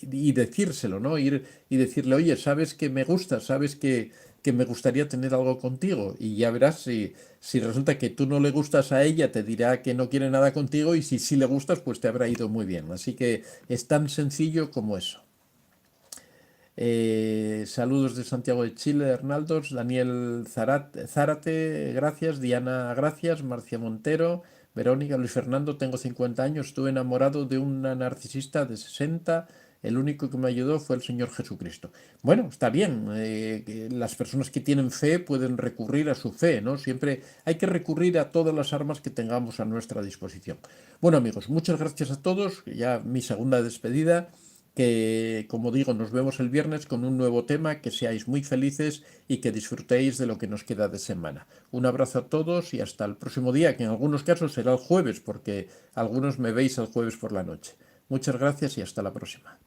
y decírselo, ¿no? Ir y decirle, oye, sabes que me gusta, sabes que me gustaría tener algo contigo. Y ya verás si resulta que tú no le gustas a ella, te dirá que no quiere nada contigo y si sí le gustas, pues te habrá ido muy bien. Así que es tan sencillo como eso. Saludos de Santiago de Chile, Arnaldos, Daniel Zárate, gracias, Diana, gracias, Marcia Montero, Verónica, Luis Fernando, tengo 50 años, estuve enamorado de una narcisista de 60, el único que me ayudó fue el Señor Jesucristo. Bueno, está bien, que las personas que tienen fe pueden recurrir a su fe, ¿no? Siempre hay que recurrir a todas las armas que tengamos a nuestra disposición. Bueno, amigos, muchas gracias a todos, ya mi segunda despedida que, como digo, nos vemos el viernes con un nuevo tema, que seáis muy felices y que disfrutéis de lo que nos queda de semana. Un abrazo a todos y hasta el próximo día, que en algunos casos será el jueves, porque algunos me veis el jueves por la noche. Muchas gracias y hasta la próxima.